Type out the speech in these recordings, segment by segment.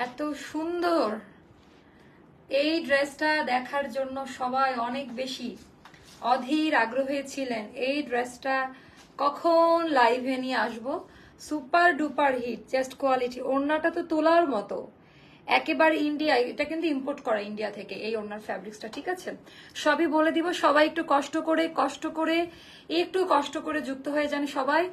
এত সুন্দর এই ড্রেসটা দেখার জন্য সবাই অনেক বেশি অধীর আগ্রহী ছিলেন। এই ড্রেসটা কখন লাইভে নিয়ে আসবো। Super duper hit, just quality. ওড়নাটা তো তোলার মতো, একেবারে ইন্ডিয়া, এটা কিন্তু ইম্পোর্ট করা ইন্ডিয়া থেকে এই ওড়নার ফ্যাব্রিক্সটা, ঠিক আছে? সবই বলে দিব, সবাই একটু কষ্ট করে যুক্ত হয়ে যান সবাই।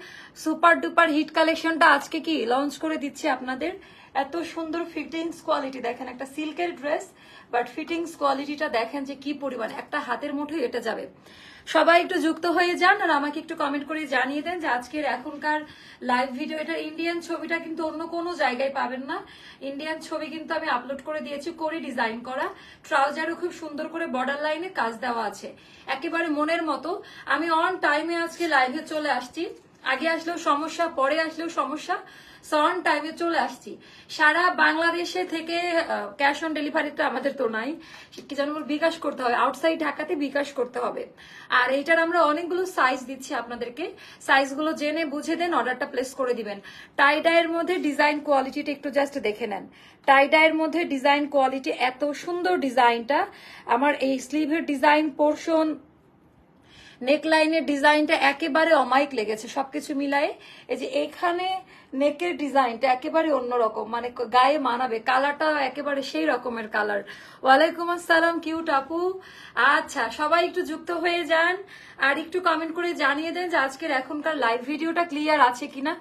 সুপার ডুপার হিট কালেকশনটা আজকে কি লঞ্চ করে দিচ্ছে আপনাদের। এত সুন্দর ফিটিংস কোয়ালিটি দেখেন, একটা সিল্কের ড্রেস বাট ফিটিংস কোয়ালিটিটা দেখেন যে কি পরিমাণ, একটা হাতের মুঠোয় এটা যাবে। সবাই একটু যুক্ত হয়ে যান আর আমাকে একটু কমেন্ট করে জানিয়ে দেন যে আজকের এখনকার লাইভ ভিডিও, এটা ইন্ডিয়ান ছবিটা কিন্তু অন্য কোনো জায়গায় পাবেন না। ইন্ডিয়ান ছবি কিন্তু আমি আপলোড করে দিয়েছি, করে ডিজাইন করা। ট্রাউজারও খুব সুন্দর করে বর্ডার লাইনে কাজ দেওয়া আছে, একেবারে মনের মতো। আমি অন টাইমে আজকে লাইভে চলে আসছি, আগে আসলেও সমস্যা, পরে আসলেও সমস্যা, অন টাইমে চলে আসছি। সারা বাংলাদেশে থেকে ক্যাশ অন ডেলিভারি তো আমাদের তো নাই, কি যেন বিকাশ করতে হবে, আউটসাইড ঢাকাতে বিকাশ করতে হবে। আর এইটার আমরা অনেকগুলো সাইজ দিচ্ছি আপনাদেরকে, সাইজগুলো জেনে বুঝে দেন, অর্ডারটা প্লেস করে দিবেন। টাই ডাইয়ের মধ্যে ডিজাইন কোয়ালিটিটা একটু জাস্ট দেখে নেন। টাই ডাইয়ের মধ্যে ডিজাইন কোয়ালিটি, এত সুন্দর ডিজাইনটা। আমার এই স্লিভের ডিজাইন পোর্শন, নেকলাইনের ডিজাইনটা একেবারে অমাইক লেগেছে সবকিছু মিলাই। এই যে এখানে নেকের ডিজাইনটা একেবারে অন্যরকম, মানে গায়ে মানাবে, কালারটা একেবারে সেই রকমের কালার। ওয়ালাইকুম আসসালাম কিউট আপু। আচ্ছা, সবাই একটু যুক্ত হয়ে যান আর একটু কমেন্ট করে জানিয়ে দেন যে আজকের এখনকার লাইভ ভিডিওটা ক্লিয়ার আছে কিনা।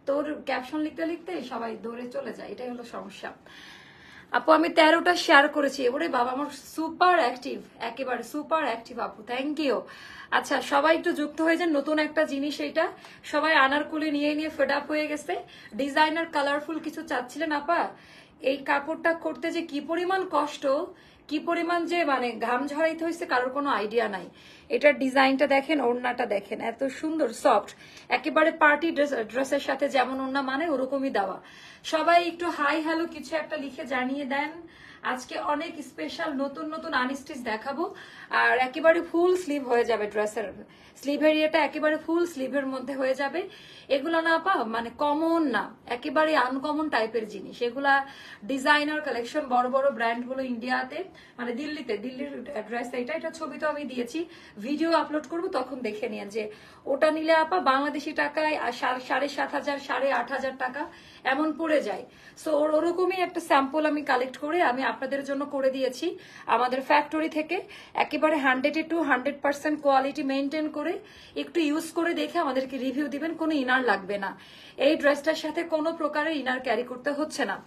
তোর ক্যাপশন লিখতে লিখতে সবাই দৌড়ে চলে যায়, এটাই হলো সমস্যা। আপু আমি 13টা শেয়ার করেছি, এবারে বাবা আমার সুপার অ্যাক্টিভ, একেবারে সুপার অ্যাক্টিভ আপু, থ্যাংক ইউ। আচ্ছা, সবাই একটু যুক্ত হয়ে যান, নতুন একটা জিনিস এটা, সবাই আনারকুলি নিয়ে ফেড আপ হয়ে গেছে। ডিজাইনার কালারফুল কিছু চাচ্ছিলেন আপা, এই কাপড়টা করতে যে কি পরিমাণ কষ্ট, কি পরিমাণ যে মানে ঘাম ঝরাইতে হয়েছে কারোর কোনো আইডিয়া নাই। এটার ডিজাইনটা দেখেন, ওড়নাটা দেখেন, এত সুন্দর সফট, একেবারে পার্টি ড্রেসের সাথে যেমন ওড়না মানে ওরকমই দেওয়া। সবাই একটু হাই হ্যালো কিছু একটা লিখে জানিয়ে দেন। আজকে অনেক স্পেশাল নতুন নতুন আনস্টিচ দেখাবো, আর একেবারে ফুল স্লিভ হয়ে যাবে ড্রেসের, স্লিভের ইয়েটা একেবারে ফুল স্লিভের মধ্যে হয়ে যাবে। এগুলো না আপা মানে কমন না, একেবারে আনকমন টাইপের জিনিস এগুলা। ডিজাইনার কালেকশন, বড় বড় ব্র্যান্ড গুলো ইন্ডিয়াতে, মানে দিল্লির ড্রেস, এটা ছবি তো আমি দিয়েছি, ভিডিও আপলোড করব তখন দেখে নিন যে ওটা নিলে আপা বাংলাদেশি টাকায় 7,500 8,500 টাকা এমন পড়ে যায়। সো ওরকমই একটা স্যাম্পল আমি কালেক্ট করে আমি আপনাদের জন্য করে দিয়েছি আমাদের ফ্যাক্টরি থেকে, একেবারে 100% কোয়ালিটি মেনটেন করে একটু ইউজ করে দেখে আমাদেরকে রিভিউ দিবেন। কোনো ইনার লাগবে না, এই ড্রেসটার সাথে কোনো প্রকারের ইনার ক্যারি করতে হচ্ছে না।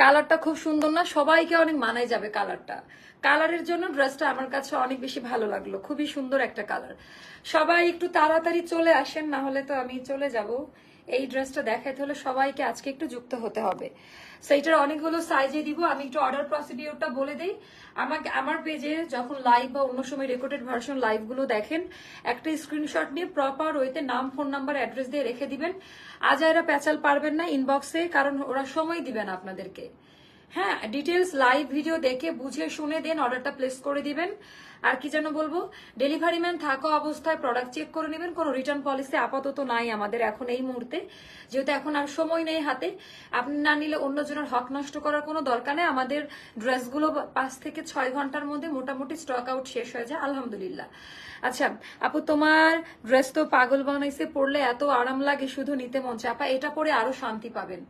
কালারটা খুব সুন্দর না, সবাইকে অনেক মানায় যাবে কালারটা। কালারের জন্য ড্রেসটা আমার কাছে অনেক বেশি ভালো লাগলো, খুবই সুন্দর একটা কালার। সবাই একটু তাড়াতাড়ি চলে আসেন, না হলে তো আমি চলে যাব। এই ড্রেসটা দেখাইতে হলে সবাইকে আজকে একটু যুক্ত হতে হবে। সেইটার অনেকগুলো সাইজে দিব, আমি একটু অর্ডার প্রসিডিওরটা বলে দিই। আমার পেজে যখন লাইভ বা অন্য সময় রেকর্ডেড ভার্সন লাইভ গুলো দেখেন, একটা স্ক্রিনশট নিয়ে প্রপার ওইতে নাম, ফোন নাম্বার, অ্যাড্রেস দিয়ে রেখে দিবেন। আজ এরা প্যাচাল পারবেন না ইনবক্সে, কারণ ওরা সময় দিবেন আপনাদেরকে। হ্যাঁ, ডিটেলস লাইভ ভিডিও দেখে বুঝে শুনে দেন অর্ডারটা প্লেস করে দিবেন। আর কি যেন বলবো, ডেলিভারি ম্যান থাকা অবস্থায় প্রোডাক্ট চেক করে নেবেন। কোনো রিটার্ন পলিসি আপাতত নাই আমাদের এখন এই মুহূর্তে, যেহেতু এখন আর সময় নেই হাতে। আপনি না নিলে অন্যজনের হক নষ্ট করার কোনো দরকার নেই। আমাদের ড্রেসগুলো 5 থেকে 6 ঘন্টার মধ্যে মোটামুটি স্টক আউট শেষ হয়ে যায় আলহামদুলিল্লাহ। আচ্ছা আপু, তোমার ড্রেস তো পাগল বানাইছে, পরলে এত আরাম লাগে, শুধু নিতে মন চায়। আপা এটা পরে আরো শান্তি পাবেন,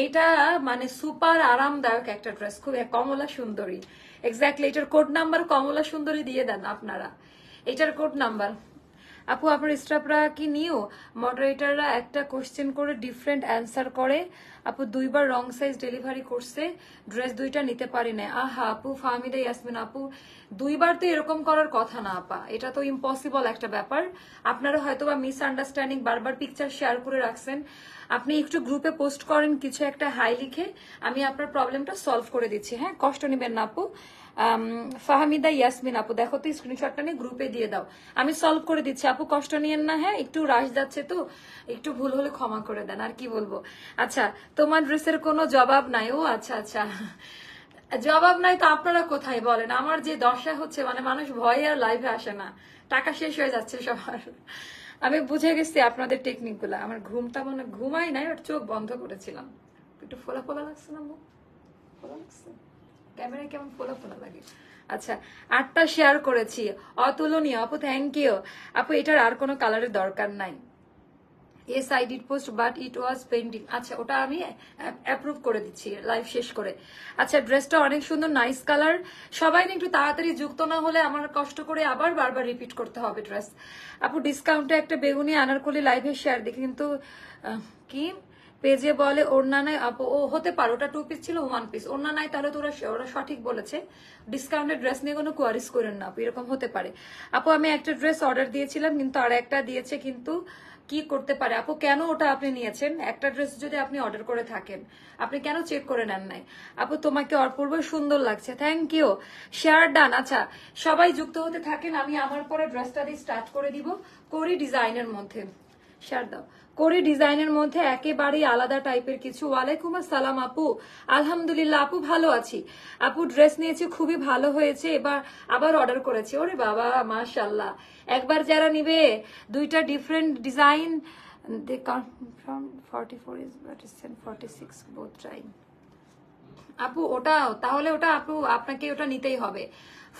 এইটা মানে সুপার আরামদায়ক একটা ড্রেস, খুব কমলা সুন্দরী। এক্স্যাক্টলি, এটার কোড নাম্বার কমলা সুন্দরী দিয়ে দেন আপনারা, এটার কোড নাম্বার। আপু আপনার স্টাফরা কি নিও? মডারেটাররা একটা কোশ্চেন করে ডিফারেন্ট অ্যান্সার করে। আপু 2বার রং সাইজ ডেলিভারি করছে, ড্রেস 2টা নিতে পারি না। আহা আপু, ফাহমিদা ইয়াসমিন আপু, 2বার তো এরকম করার কথা না আপা, এটা তো ইম্পসিবল একটা ব্যাপার। আপনারা হয়তো বা মিসআন্ডারস্ট্যান্ডিং, বারবার পিকচার শেয়ার করে রাখছেন। আপনি একটু গ্রুপে পোস্ট করেন কিছু একটা হাই লিখে, আমি আপনার প্রবলেমটা সলভ করে দিচ্ছি। হ্যাঁ, কষ্ট নেবেন না আপু। ফাহমিদা ইয়াসমিন আপু, দেখো তো স্ক্রিনশটটা নিয়ে গ্রুপে দিয়ে দাও, আমি সলভ করে দিচ্ছি আপু, কষ্ট নিয়েন না। হ্যাঁ, একটু রাশ যাচ্ছে তো, একটু ভুল হলে ক্ষমা করে দেন, আর কি বলবো। আচ্ছা, তোমার ড্রেসের কোনো জবাব নাই? ও আচ্ছা আচ্ছা, জবাব নাই তো আপনারা কোথায় বলেন? আমার যে দশা হচ্ছে, মানে মানুষ ভয়ে আর লাইভে আসে না, টাকা শেষ হয়ে যাচ্ছে সবার। আমি বুঝে গেছি আপনাদের টেকনিক গুলা। আমার ঘুমটা মনে ঘুমাই নাই, আর চোখ বন্ধ করেছিলাম, একটু ফোলা ফোলা লাগছে না মুখ? ফোলা লাগছে? ক্যামেরায় কেমন ফোলা ফোলা লাগে? আচ্ছা, 8টা শেয়ার করেছি, অতুলনীয় আপু, থ্যাংক ইউ আপু। এটার আর কোনো কালারের দরকার নাই। Yes, I did post, but it was pending. আচ্ছা, ওটা আমি অ্যাপ্রুভ করে দিচ্ছি লাইভ শেষ করে। আচ্ছা, ড্রেসটা অনেক সুন্দর, নাইস কালার। সবাই না একটু তাড়াতাড়ি যুক্ত না হলে আমার কষ্ট করে আবার বারবার রিপিট করতে হবে ড্রেস। আপু ডিসকাউন্টে একটা বেগুনি আনারকলি লাইভে শেয়ার দেখি, কিন্তু কি পেজে বলে ওড়না নাই আপু। ও হতে পারে, ওটা 2 পিস ছিল 1 পিস, ওড়না নাই, তাহলে তো ওরা সঠিক বলেছে। ডিসকাউন্টের ড্রেস নিয়ে কোনো কোয়ারিজ করেন না আপু, এরকম হতে পারে। আপু আমি একটা ড্রেস অর্ডার দিয়েছিলাম, কিন্তু আর একটা দিয়েছে, কিন্তু কি করতে পারে আপু? কেন ওটা আপনি নিয়েছেন? একটা ড্রেস যদি আপনি অর্ডার করে থাকেন, আপনি কেন চেক করে নেন নাই? আপু তোমাকে অপূর্ব সুন্দর লাগছে, থ্যাংক ইউ, শেয়ার ডান। আচ্ছা, সবাই যুক্ত হতে থাকেন, আমি আমার পরে ড্রেসটা দিয়ে স্টার্ট করে দিব। করি ডিজাইনের মধ্যে, শেয়ার দাও। করি ডিজাইনের মধ্যে একেবারেই আলাদা টাইপের কিছু। ওয়ালাইকুম আসসালাম আপু, আলহামদুলিল্লাহ আপু, ভালো আছি আপু। ড্রেস নিয়েছি, খুবই ভালো হয়েছে, এবার আবার অর্ডার করেছি। ওরে বাবা, মাশাআল্লাহ। একবার যারা নিবে 2টা different design, they come from 44 is but is 46 both trying। আপু ওটা তাহলে ওটা আপু আপনাকে ওটা নিতেই হবে।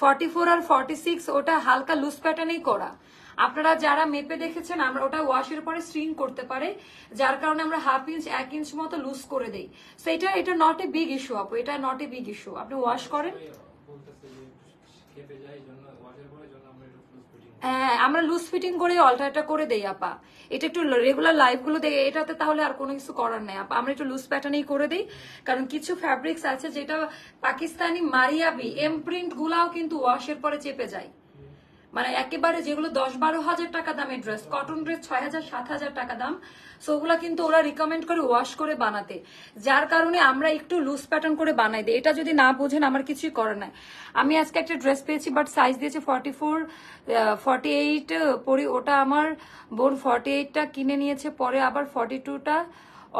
44 আর 46 ওটা হালকা লুজ প্যাটার্নেই করা। আপনারা যারা মেপে দেখেছেন, আমরা ওটা ওয়াশের পরে স্ট্রিং করতে পারে, যার কারণে আমরা 1/2 ইঞ্চ 1 ইঞ্চ মতো লুজ করে দেই। সো এটা নট এ বিগ ইস্যু আপু, এটা নট এ বিগ ইস্যু। আপনি ওয়াশ করেন, হ্যাঁ আমরা লুজ ফিটিং করে অল্টারটা করে দেই আপা। এটা একটু রেগুলার লাইভ গুলো দেই, এটাতে তাহলে আর কোনো কিছু করার নেই আপা। আমরা একটু লুজ প্যাটার্নেই করে দিই, কারণ কিছু ফ্যাব্রিক্স আছে যেটা পাকিস্তানি মারিয়াবি এমপ্রিন্ট গুলাও কিন্তু ওয়াশের পরে চেপে যায়। মানে একেবারে যেগুলো 10-12 হাজার টাকা দামের ড্রেস, কটন ড্রেস 6,000-7,000 টাকা দাম, সো ওগুলা কিন্তু ওরা রিকমেন্ড করে ওয়াশ করে বানাতে, যার কারণে আমরা একটু লুজ প্যাটার্ন করে বানাই দিই। এটা যদি না বোঝেন আমার কিছুই করার নাই। আমি আজকে একটা ড্রেস পেয়েছি, বাট সাইজ দিয়েছে 44, 48 পরি। ওটা আমার বোন 48টা কিনে নিয়েছে, পরে আবার 42টা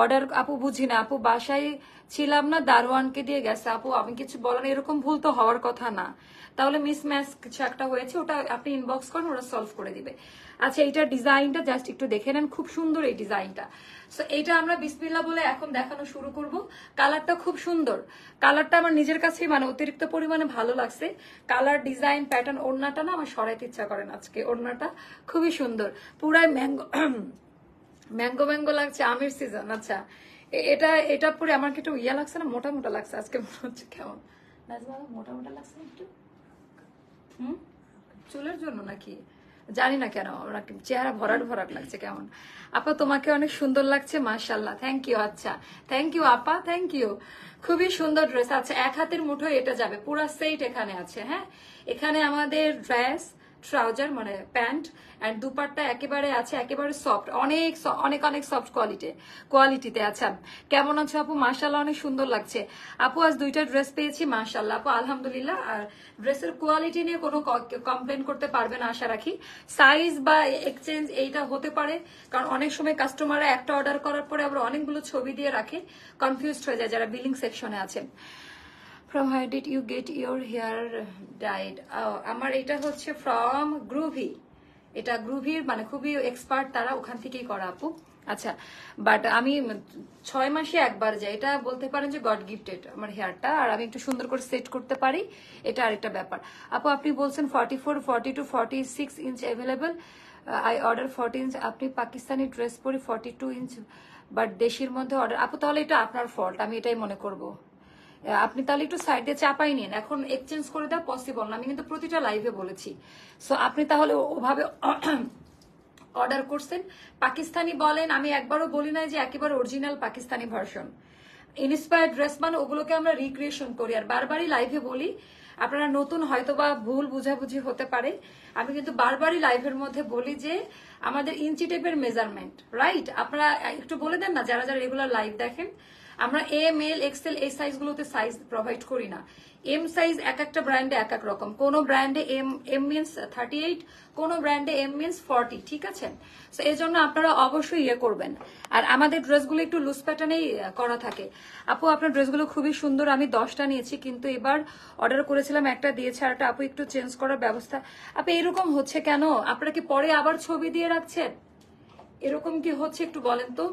অর্ডার। আপু বুঝি না আপু, বাসায় ছিলাম না, দারোয়ানকে দিয়ে গেছে আপু। আমি কিছু বলেন, এরকম ভুল তো হওয়ার কথা না, তাহলে মিসম্যাচ কিছু একটা হয়েছে, ওটা আপনি ইনবক্স করেন, ওরা সলভ করে দিবে। আচ্ছা, এইটার ডিজাইনটা জাস্ট একটু দেখে নেন, খুব সুন্দর এই ডিজাইনটা। সো এইটা আমরা বিসমিল্লাহ বলে এখন দেখানো শুরু করব। কালারটা খুব সুন্দর, কালারটা আমার নিজের কাছেই মানে অতিরিক্ত পরিমাণে ভালো লাগছে। কালার, ডিজাইন, প্যাটার্ন, ওড়নাটা না আমার সরাইতে ইচ্ছা করেন আজকে। ওড়নাটা খুবই সুন্দর, পুরাই ম্যাঙ্গো ম্যাঙ্গো ম্যাঙ্গো লাগছে, আমের সিজন। আচ্ছা, এটা পরে আমার কি একটু ইয়া লাগছে না, মোটা মোটা লাগছে আজকে মনে হচ্ছে। কেমন মোটা মোটা লাগছে একটু? চুলের জন্য নাকি জানি না, কেন চেহারা ভরাট ভরাট লাগছে কেমন। আপা তোমাকে অনেক সুন্দর লাগছে, মাশাআল্লাহ, থ্যাংক ইউ। আচ্ছা, থ্যাংক ইউ আপা, থ্যাংক ইউ, খুবই সুন্দর ড্রেস। আচ্ছা, 1 হাতের মুঠোয় এটা যাবে, পুরা সেট এখানে আছে। হ্যাঁ, এখানে আমাদের ড্রেস, ট্রাউজার মানে প্যান্ট, এন্ড দুপাট্টা একেবারে আছে, একেবারে সফট, অনেক অনেক অনেক সফট কোয়ালিটিতে। আচ্ছা, কেমন আছো আপু? মাশাআল্লাহ, অনেক সুন্দর লাগছে আপু। আজ 2টা ড্রেস পেয়েছি, মাশাআল্লাহ আপু, আলহামদুলিল্লাহ। আর ড্রেসের কোয়ালিটি নিয়ে কোনো কমপ্লেন করতে পারবে না আশা রাখি। সাইজ বা এক্সচেঞ্জ এইটা হতে পারে, কারণ অনেক সময় কাস্টমাররা একটা অর্ডার করার পরে আবার অনেকগুলো ছবি দিয়ে রাখে, কনফিউজড হয়ে যায় যারা বিলিং সেকশনে আছেন। From where did you get your hair dyed? আমার এটা হচ্ছে ফ্রম গ্রুভি। এটা গ্রুভির মানে খুবই এক্সপার্ট তারা, ওখান থেকেই করা আপু। আচ্ছা, বাট আমি 6 মাসে একবার যাই, এটা বলতে পারেন যে গড গিফটেড আমার হেয়ারটা। আর আমি একটু সুন্দর করে সেট করতে পারি, এটা আরেকটা ব্যাপার আপু। আপনি বলছেন 44, 42, 46 inch available. I order 40 inch. আপনি পাকিস্তানি ড্রেস পরি 42 ইঞ্চ, বাট দেশের মধ্যে অর্ডার। আপু তাহলে এটা আপনার ফল্ট, আমি এটাই মনে করবো। আপনি তাহলে একটু সাইডে চাপাই নিন, এখন এক্সচেঞ্জ করে দেওয়া পসিবল না, আমি কিন্তু প্রতিটা লাইভে বলেছি। সো আপনি তাহলে ওভাবে অর্ডার করছেন। পাকিস্তানি বলেন, আমি একবারও বলি নাই যে একেবারে original Pakistani version. Inspired dress মানে ওগুলোকে আমরা রিক্রিয়েশন করি, আর বারবারই লাইভে বলি, আপনারা নতুন হয়তো বা ভুল বুঝাবুঝি হতে পারে, আমি কিন্তু বারবারই লাইভের মধ্যে বলি যে আমাদের ইঞ্চি টেপের মেজারমেন্ট রাইট। আপনারা একটু বলে দেন না যারা যারা রেগুলার লাইভ দেখেন, আমরা এম, এল, এক্সেল এই সাইজগুলোতে সাইজ প্রোভাইড করি না। এম সাইজ এক একটা ব্র্যান্ডে এক এক রকম, কোন ব্র্যান্ডে এম মিনস 38, কোন ব্র্যান্ডে এম মিনস 40, ঠিক আছে? সো এই জন্য আপনারা অবশ্যই ইয়ে করবেন। আর আমাদের ড্রেসগুলো একটু লুজ প্যাটার্নেই করা থাকে। আপু আপনার ড্রেসগুলো খুবই সুন্দর, আমি 10টা নিয়েছি, কিন্তু এবার অর্ডার করেছিলাম একটা দিয়েছে, আর আপু একটু চেঞ্জ করার ব্যবস্থা। আপু এরকম হচ্ছে কেন? আপনারা কি পরে আবার ছবি দিয়ে রাখছেন? এরকম কি হচ্ছে একটু বলেন তো।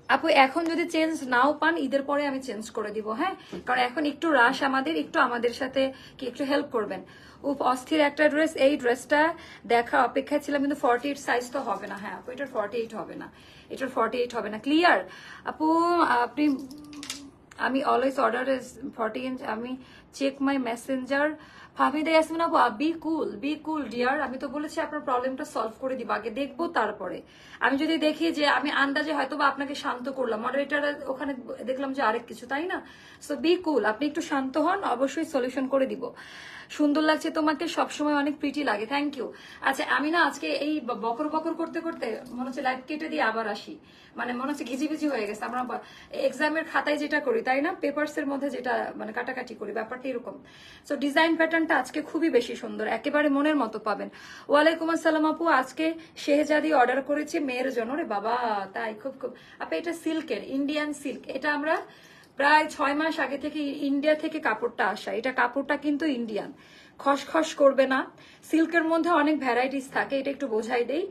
আপু এখন যদি চেঞ্জ নাও পান ঈদের পরে আমি চেঞ্জ করে দিব, হ্যাঁ, কারণ এখন একটু রাশ আমাদের, একটু আমাদের সাথে কি একটু হেল্প করবেন। উপ অস্থির একটা ড্রেস, এই ড্রেসটা দেখার অপেক্ষায় ছিলাম, কিন্তু 48 সাইজ তো হবে না। হ্যাঁ আপু, এটার 48 হবে না, এটার 48 হবে না। ক্লিয়ার আপু? আপনি, আমি অলওয়েজ অর্ডার 40 ইঞ্চ, আমি check my messenger. Fahmida Yasmin আপু, বি কুল ডিয়ার, আমি তো বলেছি আপনার প্রবলেমটা সলভ করে দিব, আগে দেখবো তারপরে। আমি যদি দেখি যে আমি আন্দাজে হয়তো বা আপনাকে শান্ত করলাম, মডারেটার ওখানে দেখলাম যে আরেক কিছু, তাই না? সো বি কুল, আপনি একটু শান্ত হন, অবশ্যই সলিউশন করে দিব। সুন্দর লাগছে তোমাকে, সবসময় অনেক প্রিটি লাগে, থ্যাংক ইউ। আচ্ছা আমি না আজকে এই বকর বকর করতে করতে মনে হচ্ছে লাইভ কেটে দিয়ে আবার আসি, মানে মনে হচ্ছে ঘিজিবিজি হয়ে গেছে। আমরা এক্সামের খাতায় যেটা করি, তাই না, পেপারস এর মধ্যে যেটা মানে কাটাকাটি করি, ব্যাপারটা এরকম। সো ডিজাইন প্যাটার্নটা আজকে খুবই বেশি সুন্দর, একেবারে মনের মতো পাবেন। ওয়ালাইকুম আসসালাম আপু, আজকে শেহজাদি অর্ডার করেছি মেয়ের জন্য। রে বাবা, তাই? খুব খুব আপু, এটা সিল্কের, ইন্ডিয়ান সিল্ক। এটা আমরা প্রায় 6 মাস আগে থেকে ইন্ডিয়া থেকে কাপড়টা আসা, এটা কাপড়টা কিন্তু ইন্ডিয়ান, খসখস করবে না। সিল্কের মধ্যে অনেক ভ্যারাইটিস থাকে, এটা একটু বোঝাই দেই।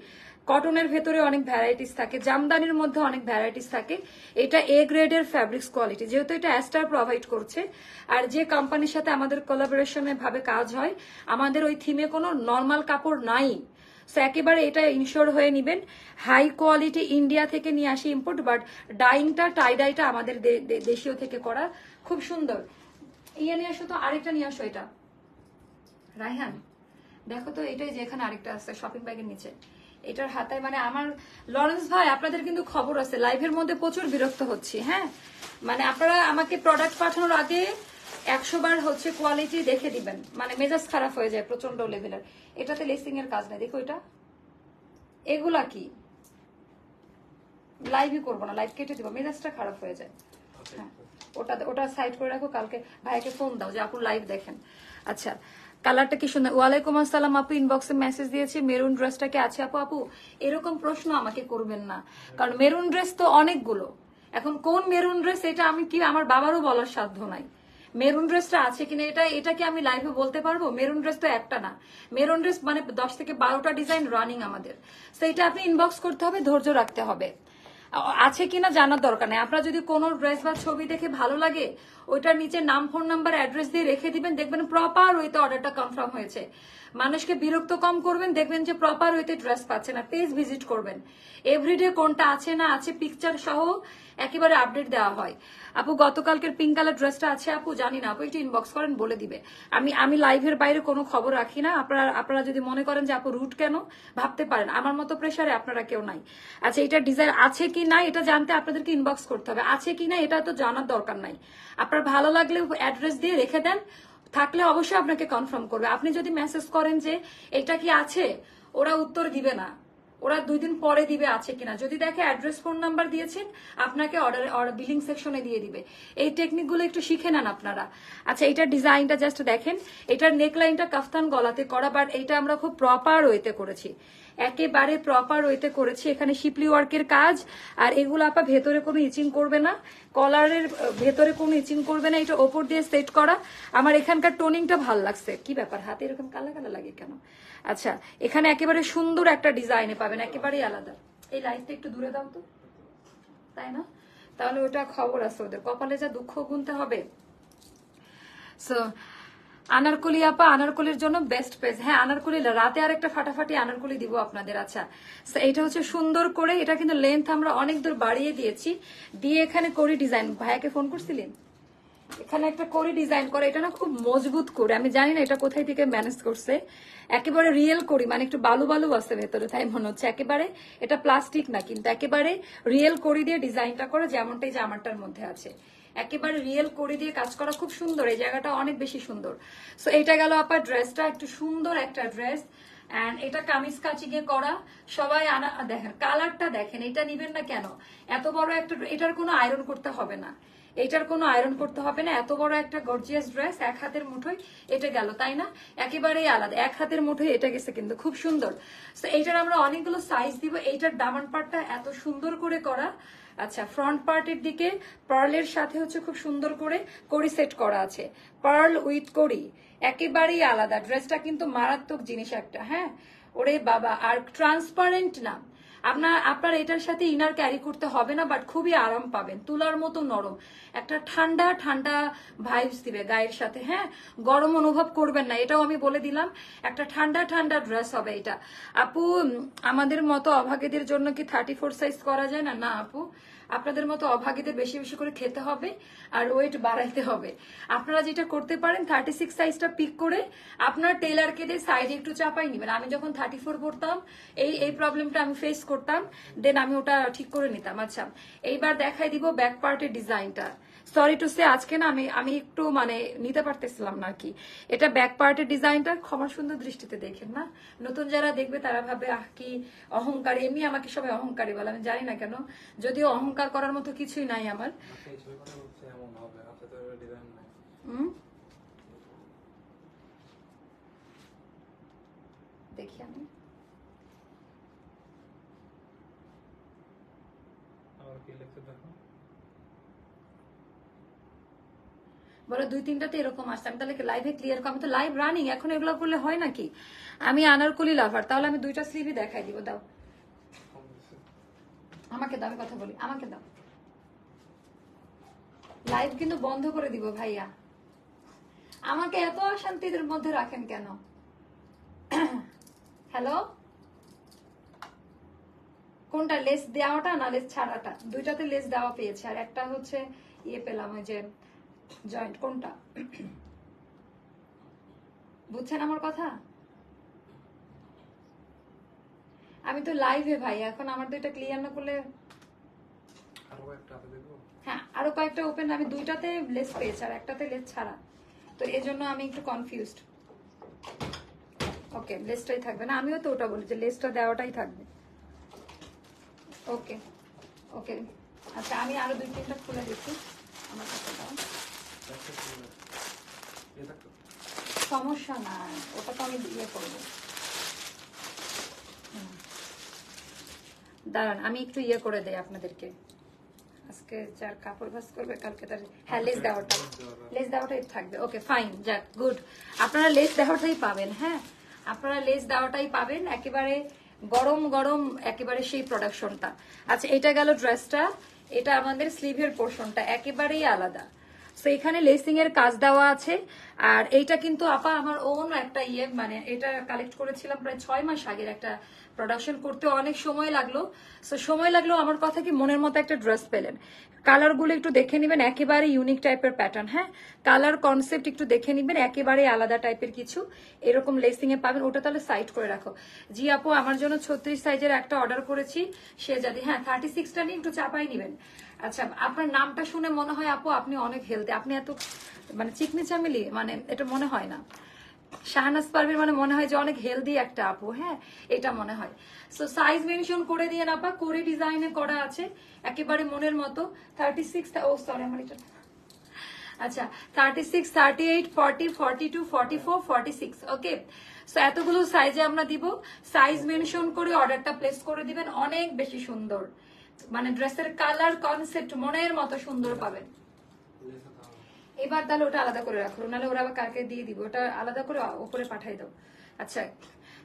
কটনের ভেতরে অনেক ভ্যারাইটিস থাকে, জামদানির মধ্যে অনেক ভ্যারাইটিস থাকে। এটা এ গ্রেডের ফ্যাব্রিক্স কোয়ালিটি, যেহেতু এটা অ্যাস্টার প্রোভাইড করছে, আর যে কোম্পানির সাথে আমাদের কোলাবোরেশনে ভাবে কাজ হয়, আমাদের ওই থিমে কোনো নর্মাল কাপড় নাই। সো একেবারে এটা ইনশিওর হয়ে নিবেন, হাই কোয়ালিটি ইন্ডিয়া থেকে নিয়ে আসি ইম্পোর্ট, বাট ডাইংটা টাই ডাইটা আমাদের দেশীয় থেকে করা, খুব সুন্দর। ইয়ে নিয়ে আসো তো, আরেকটা নিয়ে আসো। এটা রায়হান দেখো তো, এটাই যে এখানে আরেকটা আছে শপিং ব্যাগের নিচে, এটার হাতায়, মানে আমার লরেন্স ভাই আপনাদের কিন্তু খবর আছে, লাইভের মধ্যে প্রচুর বিরক্ত হচ্ছি, হ্যাঁ, মানে আপনারা আমাকে প্রোডাক্ট পাঠানোর আগে 100 বার হচ্ছে কোয়ালিটি দেখে দিবেন, মানে মেজাজ খারাপ হয়ে যায় প্রচন্ড লেভেলের। এটাতে লেসিং এর কাজ নাই, দেখো এটা, এগুলা কি লাইভই করবো না, লাইভ কেটে দিব, মেজাজটা খারাপ হয়ে যায়। হ্যাঁ, ওটা সাইড করে রাখো, কালকে ভাইকে ফোন দাও যে আপু লাইভ দেখেন। আচ্ছা, কালারটা কি সুন্দর। ওয়ালাইকুম আসসালাম আপু, ইনবক্সে মেসেজ দিয়েছি, মেরুন ড্রেসটা কি আছে আপু? আপু এরকম প্রশ্ন আমাকে করবেন না, কারণ মেরুন ড্রেস তো অনেকগুলো, এখন কোন মেরুন ড্রেস এটা আমি কি, আমার বাবারও বলার সাধ্য নাই। মেরুন ড্রেসটা আছে কিনা এটা কি আমি লাইভে বলতে পারবো? মেরুন ড্রেস তো একটা না, মেরুন ড্রেস মানে 10 থেকে 12টা ডিজাইন রানিং আমাদের। সেইটা আপনি ইনবক্স করতে হবে, ধৈর্য রাখতে হবে, আছে কিনা জানার দরকার নেই। আপনার যদি কোনো ড্রেস বা ছবি দেখে ভালো লাগে, ওইটার নিচে নাম, ফোন নাম্বার, অ্যাড্রেস দিয়ে রেখে দিবেন, দেখবেন প্রপার ওইতে অর্ডারটা কনফার্ম হয়েছে। মানুষকে বিরক্ত কম করবেন, দেখবেন যে প্রপার ওইতে ড্রেস পাচ্ছেন। আর পেজ ভিজিট করবেন, এভরিডে কোনটা আছে না আছে পিকচার সহ একেবারে আপডেট দেওয়া হয়। আপু গতকালকের পিঙ্ক কালার ড্রেসটা আছে আপু? জানি না আপু, একটু ইনবক্স করেন, বলে দিবে। আমি লাইভের বাইরে কোনো খবর রাখি না। আপনারা যদি মনে করেন যে আপু রুট কেন, ভাবতে পারেন, আমার মতো প্রেসারে আপনারা কেউ নাই। আচ্ছা, এটা ডিজাইন আছে কি না এটা জানতে আপনাদেরকে ইনবক্স করতে হবে, আছে কি না এটা তো জানার দরকার নাই। আপনার ভালো লাগলে অ্যাড্রেস দিয়ে রেখে দেন, থাকলে অবশ্যই আপনাকে কনফার্ম করবে। আপনি যদি মেসেজ করেন যে এটা কি আছে, ওরা উত্তর দিবে না, ওরা 2 দিন পরে দিবে আছে কিনা। যদি দেখে অ্যাড্রেস, ফোন নাম্বার দিয়েছেন, আপনাকে অর্ডার বিলিং সেকশনে দিয়ে দিবে। এই টেকনিকগুলো একটু শিখে নেন আপনারা। আচ্ছা, এটার ডিজাইনটা জাস্ট দেখেন, এটার নেকলাইনটা কাফতান গলাতে করা, বাট এটা আমরা খুব প্রপার ওয়েতে করেছি, একেবারে প্রপার ওয়েতে করেছি। এখানে শিপলি ওয়ার্কের কাজ, আর এগুলো আপা ভেতরে কোনো ইচিং করবে না, কলারের ভেতরে কোনো ইচিং করবে না, এটা ওপর দিয়ে সেট করা। আমার এখানকার টোনিংটা ভাল লাগছে। কি ব্যাপার, হাতে এরকম কালা কালা লাগে কেন? আচ্ছা, এখানে একেবারে সুন্দর একটা ডিজাইনে পাবেন, একেবারেই আলাদা। এই লাইটটা একটু দূরে দাও তো, তাই না? তাহলে ওটা খবর আছে, ওদের কপালে যা দুঃখ গুনতে হবে। সো আনারকলি আপা, আনারকলির জন্য বেস্ট পেজ। হ্যাঁ, আনারকলি রাতে আর একটা ফাটাফাটি আনারকলি দিব আপনাদের। আচ্ছা, এটা হচ্ছে সুন্দর করে, এটা কিন্তু লেন্থ আমরা অনেক দূর বাড়িয়ে দিয়েছি, দিয়ে এখানে করি ডিজাইন। ভাইয়াকে ফোন করছিলেন, এখানে একটা করি ডিজাইন করে, এটা না খুব মজবুত করে, আমি জানি না এটা কোথায় থেকে ম্যানেজ করছে, একেবারে রিয়েল করি, মানে একটু বালু বালু আছে ভেতরে, তাই মনে হচ্ছে। একেবারে এটা প্লাস্টিক না, কিন্তু একেবারে রিয়েল করি দিয়ে ডিজাইনটা করে, যেমনটাই জামাটার মধ্যে আছে, একেবারে রিয়েল করে দিয়ে কাজ করা, খুব সুন্দর। এই জায়গাটা অনেক বেশি সুন্দর। সো এটা গেল আপা ড্রেসটা, একটু সুন্দর একটা ড্রেস, এন্ড এটা কামিজ কাচিং এ করা। সবাই দেখেন কালারটা, দেখেন এটা নিবেন না কেন? এত বড় একটা, এটার কোনো আয়রন করতে হবে না, এটার কোনো আয়রন করতে হবে না। এত বড় একটা গর্জিয়াস ড্রেস, এক হাতের মুঠোয় এটা গেল, তাই না? একেবারেই আলাদা, এক হাতের মুঠোয় এটা গেছে, কিন্তু খুব সুন্দর। তো এইটার আমরা অনেকগুলো সাইজ দিব। এইটার দামান পার্টটা এত সুন্দর করে করা। আচ্ছা, ফ্রন্ট পার্টের দিকে পার্লের সাথে হচ্ছে খুব সুন্দর করে কড়ি সেট করা আছে, পার্ল উইথ কড়ি, একেবারেই আলাদা। ড্রেসটা কিন্তু মারাত্মক জিনিস একটা, হ্যাঁ, ওরে বাবা। আর ট্রান্সপারেন্ট না, আপনার এটার সাথে ইনার ক্যারি করতে হবে না, বাট খুবই আরাম পাবেন, তুলার মতো নরম, একটা ঠান্ডা ঠান্ডা ভাইবস দিবে গায়ের সাথে। হ্যাঁ, গরম অনুভব করবেন না, এটাও আমি বলে দিলাম। একটা ঠান্ডা ঠান্ডা ড্রেস হবে এটা। আপু আমাদের মতো অভাগীদের জন্য কি 34 সাইজ করা যায় না? না আপু, আপনাদের মতো অভাগীদের বেশি বেশি করে খেতে হবে আর ওয়েট বাড়াইতে হবে। আপনারা যেটা করতে পারেন 36 সাইজটা পিক করে আপনার টেলারকে দিয়ে সাইডে একটু চাপাই নেবেন। আমি যখন 34 পড়তাম এই প্রবলেমটা আমি ফেস করতাম, দেন আমি ওটা ঠিক করে নিতাম। আচ্ছা, এইবার দেখাই দিব ব্যাক পার্টের ডিজাইনটা। সরি টু সে আজকে না আমি একটু মানে নিতে পারতেছিলাম না আর কি। এটা ব্যাক পার্টের ডিজাইনটা ক্ষমা সুন্দর দৃষ্টিতে দেখেন না, নতুন যারা দেখবে তারা ভাবে আহ কি অহংকারী, এমনি আমাকে সবাই অহংকারী বলে, আমি জানি না কেন, যদিও অহংকার করার মতো কিছুই নাই আমার। দেখি আমি বলো 2-3টাতে এরকম আসছে, আমি তাহলে লাইভে ক্লিয়ার করবো। আমি তো লাইভ রানিং এখন, এগুলো করলে হয় নাকি? আমি আনারকলি লাভার, তাহলে আমি 2টা স্লিভই দেখাই দিব। দাও আমাকে, দাও, আমি কথা বলি, আমাকে দাও। লাইভ কিন্তু বন্ধ করে দিব ভাইয়া, আমাকে এত অশান্তিদের মধ্যে রাখেন কেন? হ্যালো, কোনটা, লেস দেওয়াটা না লেস ছাড়াটা? 2টাতে লেস দেওয়া পেয়েছে, আর একটা হচ্ছে ইয়ে পেলাম, ওই যে জয়েন্ট। কোনটা বুঝছেন আমার কথা? আমি তো লাইভে ভাই এখন, আমার 2টা ক্লিয়ার না করলে। হ্যাঁ, আরো কয়েকটা ওপেন, আমি 2টাতে লেস পেয়েছি আর একটাতে লেস ছাড়া, তো এই জন্য আমি একটু কনফিউজড। ওকে, লেসটাই থাকবে না, আমিও তো ওটা বলি যে লেসটা দেওয়াটাই থাকবে। ওকে ওকে, আচ্ছা আমি আরো 2-3টা খুলে দেখি। আমার কাছে দাও, সমস্যা নাই, ওটা তো আমি ইয়ে করবো। দাঁড়ান আমি একটু ইয়ে করে দেই আপনাদেরকে, আজকে যার কাপড় ভাঁজ করবে কালকে তার। হ্যাঁ, লেস দেওয়াটাই থাকবে। ওকে ফাইন, যাক গুড, আপনারা লেস দেওয়াটাই পাবেন। হ্যাঁ, আপনারা লেস দেওয়াটাই পাবেন, একেবারে গরম গরম, একেবারে সেই প্রোডাকশনটা। আচ্ছা, এটা গেল ড্রেসটা, এটা আমাদের স্লিভের পোর্শনটা একেবারেই আলাদা। সো এখানে লেসিং এর কাজ দেওয়া আছে। আর এইটা কিন্তু আপা আমার ওন একটা ইয়ে, মানে এটা কালেক্ট করেছিলাম প্রায় 6 মাস আগের, একটা প্রোডাকশন করতে অনেক সময় লাগলো। সো সময় লাগলো, আমার কথা কি মনের মতো একটা ড্রেস পেলেন। কালার গুলো একটু দেখে নিবেন, একেবারে ইউনিক টাইপের প্যাটার্ন। হ্যাঁ, কালার কনসেপ্ট একটু দেখে নিবেন, একেবারে আলাদা টাইপের কিছু এরকম লেসিং এ পাবেন। ওটা তাহলে সাইড করে রাখো। জি আপু, আমার জন্য 36 সাইজের একটা অর্ডার করেছি, সে যদি হ্যাঁ 36টা নিয়ে একটু চাপাই নিবেন। আচ্ছা, আপনার নামটা শুনে মনে হয় আপু আপনি অনেক হেলদি, আপনি এত মানে চিকনি চামিলি, মানে এটা মনে হয় না। শাহনাজ পারভীর মানে মনে হয় যে অনেক হেলদি একটা আপু। হ্যাঁ, এটা মনে হয়। সো সাইজ মেনশন করে দিয়ে আপা, করে ডিজাইনে করা আছে একেবারে মনের মতো। 36, ও সরি আমার এটা, আচ্ছা 36, 38, 40, 42, 44, 46। ওকে, সো এতগুলো সাইজে আমরা দিব। সাইজ মেনশন করে অর্ডারটা প্লেস করে দিবেন, অনেক বেশি সুন্দর, মানে ড্রেসের কালার কনসেপ্ট মনের মতো সুন্দর পাবেন। এবার তাহলে ওটা আলাদা করে রাখো, নাহলে ওরা আবার কালকে দিয়ে দিব, ওটা আলাদা করে উপরে পাঠাই দাও। আচ্ছা,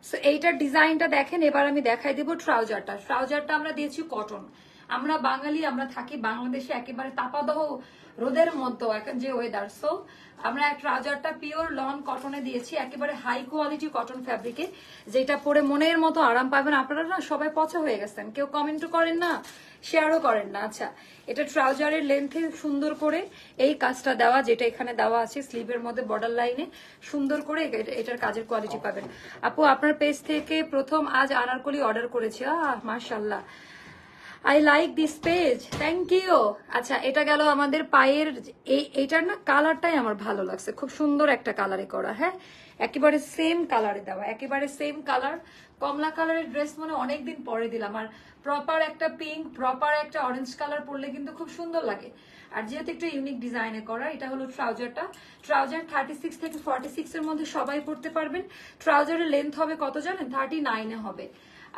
সো এইটার ডিজাইনটা দেখেন। এবার আমি দেখাই দিব ট্রাউজারটা। ট্রাউজারটা আমরা দিয়েছি কটন। আমরা বাঙালি, আমরা থাকি বাংলাদেশে একেবারে তাপাদহ রোদের মতো এখন যে ওয়েদার, সো আমরা ট্রাউজারটা পিওর লন কটনে দিয়েছি, একেবারে হাই কোয়ালিটি কটন ফ্যাব্রিকে, যেটা পরে মনের মতো আরাম পাবেন। আপনারা না সবাই পচা হয়ে গেছেন, কেউ কমেন্টও করেন না, শেয়ারও করেন না। আচ্ছা, এটা ট্রাউজারের লেন্থে সুন্দর করে এই কাজটা দেওয়া, যেটা এখানে দেওয়া আছে স্লিভের মধ্যে বর্ডার লাইনে সুন্দর করে এটার কাজের কোয়ালিটি পাবেন। আপু আপনার পেজ থেকে প্রথম আজ আনারকলি অর্ডার করেছি, মাশাআল্লাহ, I like this page, thank you. আচ্ছা, এটা গেল আমাদের পায়ের, এইটার না কালারটাই আমার ভালো লাগছে, খুব সুন্দর একটা কালারে করা। হ্যাঁ, একেবারে সেম কালারে দেওয়া, একেবারে সেম কালার, কমলা কালারের ড্রেস মানে অনেকদিন পরে দিলাম। আর প্রপার একটা পিঙ্ক, প্রপার একটা অরেঞ্জ কালার পরলে কিন্তু খুব সুন্দর লাগে। আর যেহেতু একটা ইউনিক ডিজাইনে করা, এটা হলো ট্রাউজারটা। ট্রাউজার 36 থেকে 46 এর মধ্যে সবাই পরতে পারবেন। ট্রাউজারের লেন্থ হবে কত জানেন? 39 হবে।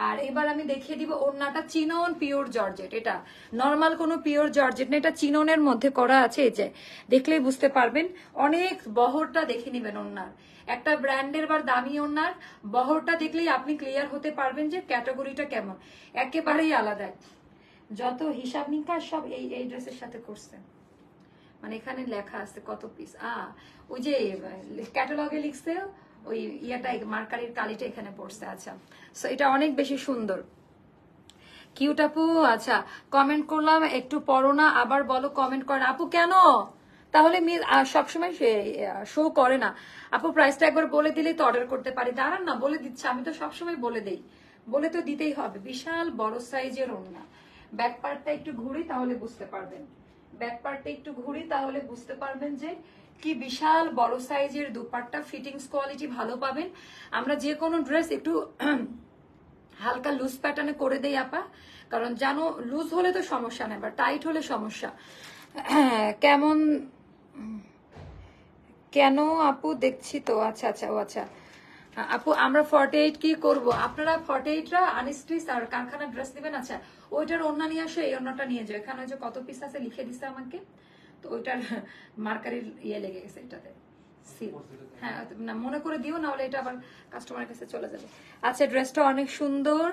আর এবার আমি দেখিয়ে দিব ওড়নাটা চিনন পিওর জর্জেট, এটা নর্মাল কোনো পিওর জর্জেট না, এটা চিননের মধ্যে করা আছে। এই যে দেখলেই বুঝতে পারবেন, অনেক বহরটা দেখে নিবেন ওড়নার, একটা ব্র্যান্ডের বা দামি ওড়নার বহরটা দেখলেই আপনি ক্লিয়ার হতে পারবেন যে ক্যাটাগরিটা কেমন, একেবারেই আলাদা। যত হিসাব নিকাশ সব এই ড্রেসের সাথে করছে, মানে এখানে লেখা আছে কত পিস। ওই যে ক্যাটালগে লিখছে ওই ইয়াটা, মার্কারির কালিটা এখানে পড়ছে। আচ্ছা, সো এটা অনেক বেশি সুন্দর। কিউট আপু, আচ্ছা কমেন্ট করলাম একটু পড়ো না, আবার বলো কমেন্ট করেন আপু কেন, তাহলে সবসময় শো করে না আপু। প্রাইসটা একবার বলে দিলেই তো অর্ডার করতে পারি। দাঁড়ান না, বলে দিচ্ছি, আমি তো সবসময় বলে দেই, বলে তো দিতেই হবে। বিশাল বড় সাইজের ওড়না, ব্যাক পার্টটা একটু ঘুরি তাহলে বুঝতে পারবেন, ব্যাক পার্টটা একটু ঘুরি তাহলে বুঝতে পারবেন যে কি বিশাল বড় সাইজের দুপাট্টা। ফিটিংস কোয়ালিটি ভালো পাবেন। আমরা যে কোনো ড্রেস একটু হালকা লুজ প্যাটার্নে করে দেই আপা, কারণ জানো লুজ হলে তো সমস্যা নেই, বা টাইট হলে সমস্যা। কেমন কেন আপু দেখছি তো। আচ্ছা আচ্ছা, ও আচ্ছা আপু, আমরা 48 কি করব, আপনারা 48রা আনস্ট্রিচ আর কারখানা ড্রেস নেবেন। আচ্ছা, ওইটার ওড়না নিয়ে আসো, এই ওড়নাটা নিয়ে যাও। এখানে যে কত পিস আছে লিখে দিছে আমাকে, তো ওইটার মার্কারির লেগে গেছে এটাতে। হ্যাঁ না, মনে করে দিও, না হলে এটা আবার কাস্টমারের কাছে চলে যাবে। আচ্ছা, ড্রেসটা অনেক সুন্দর,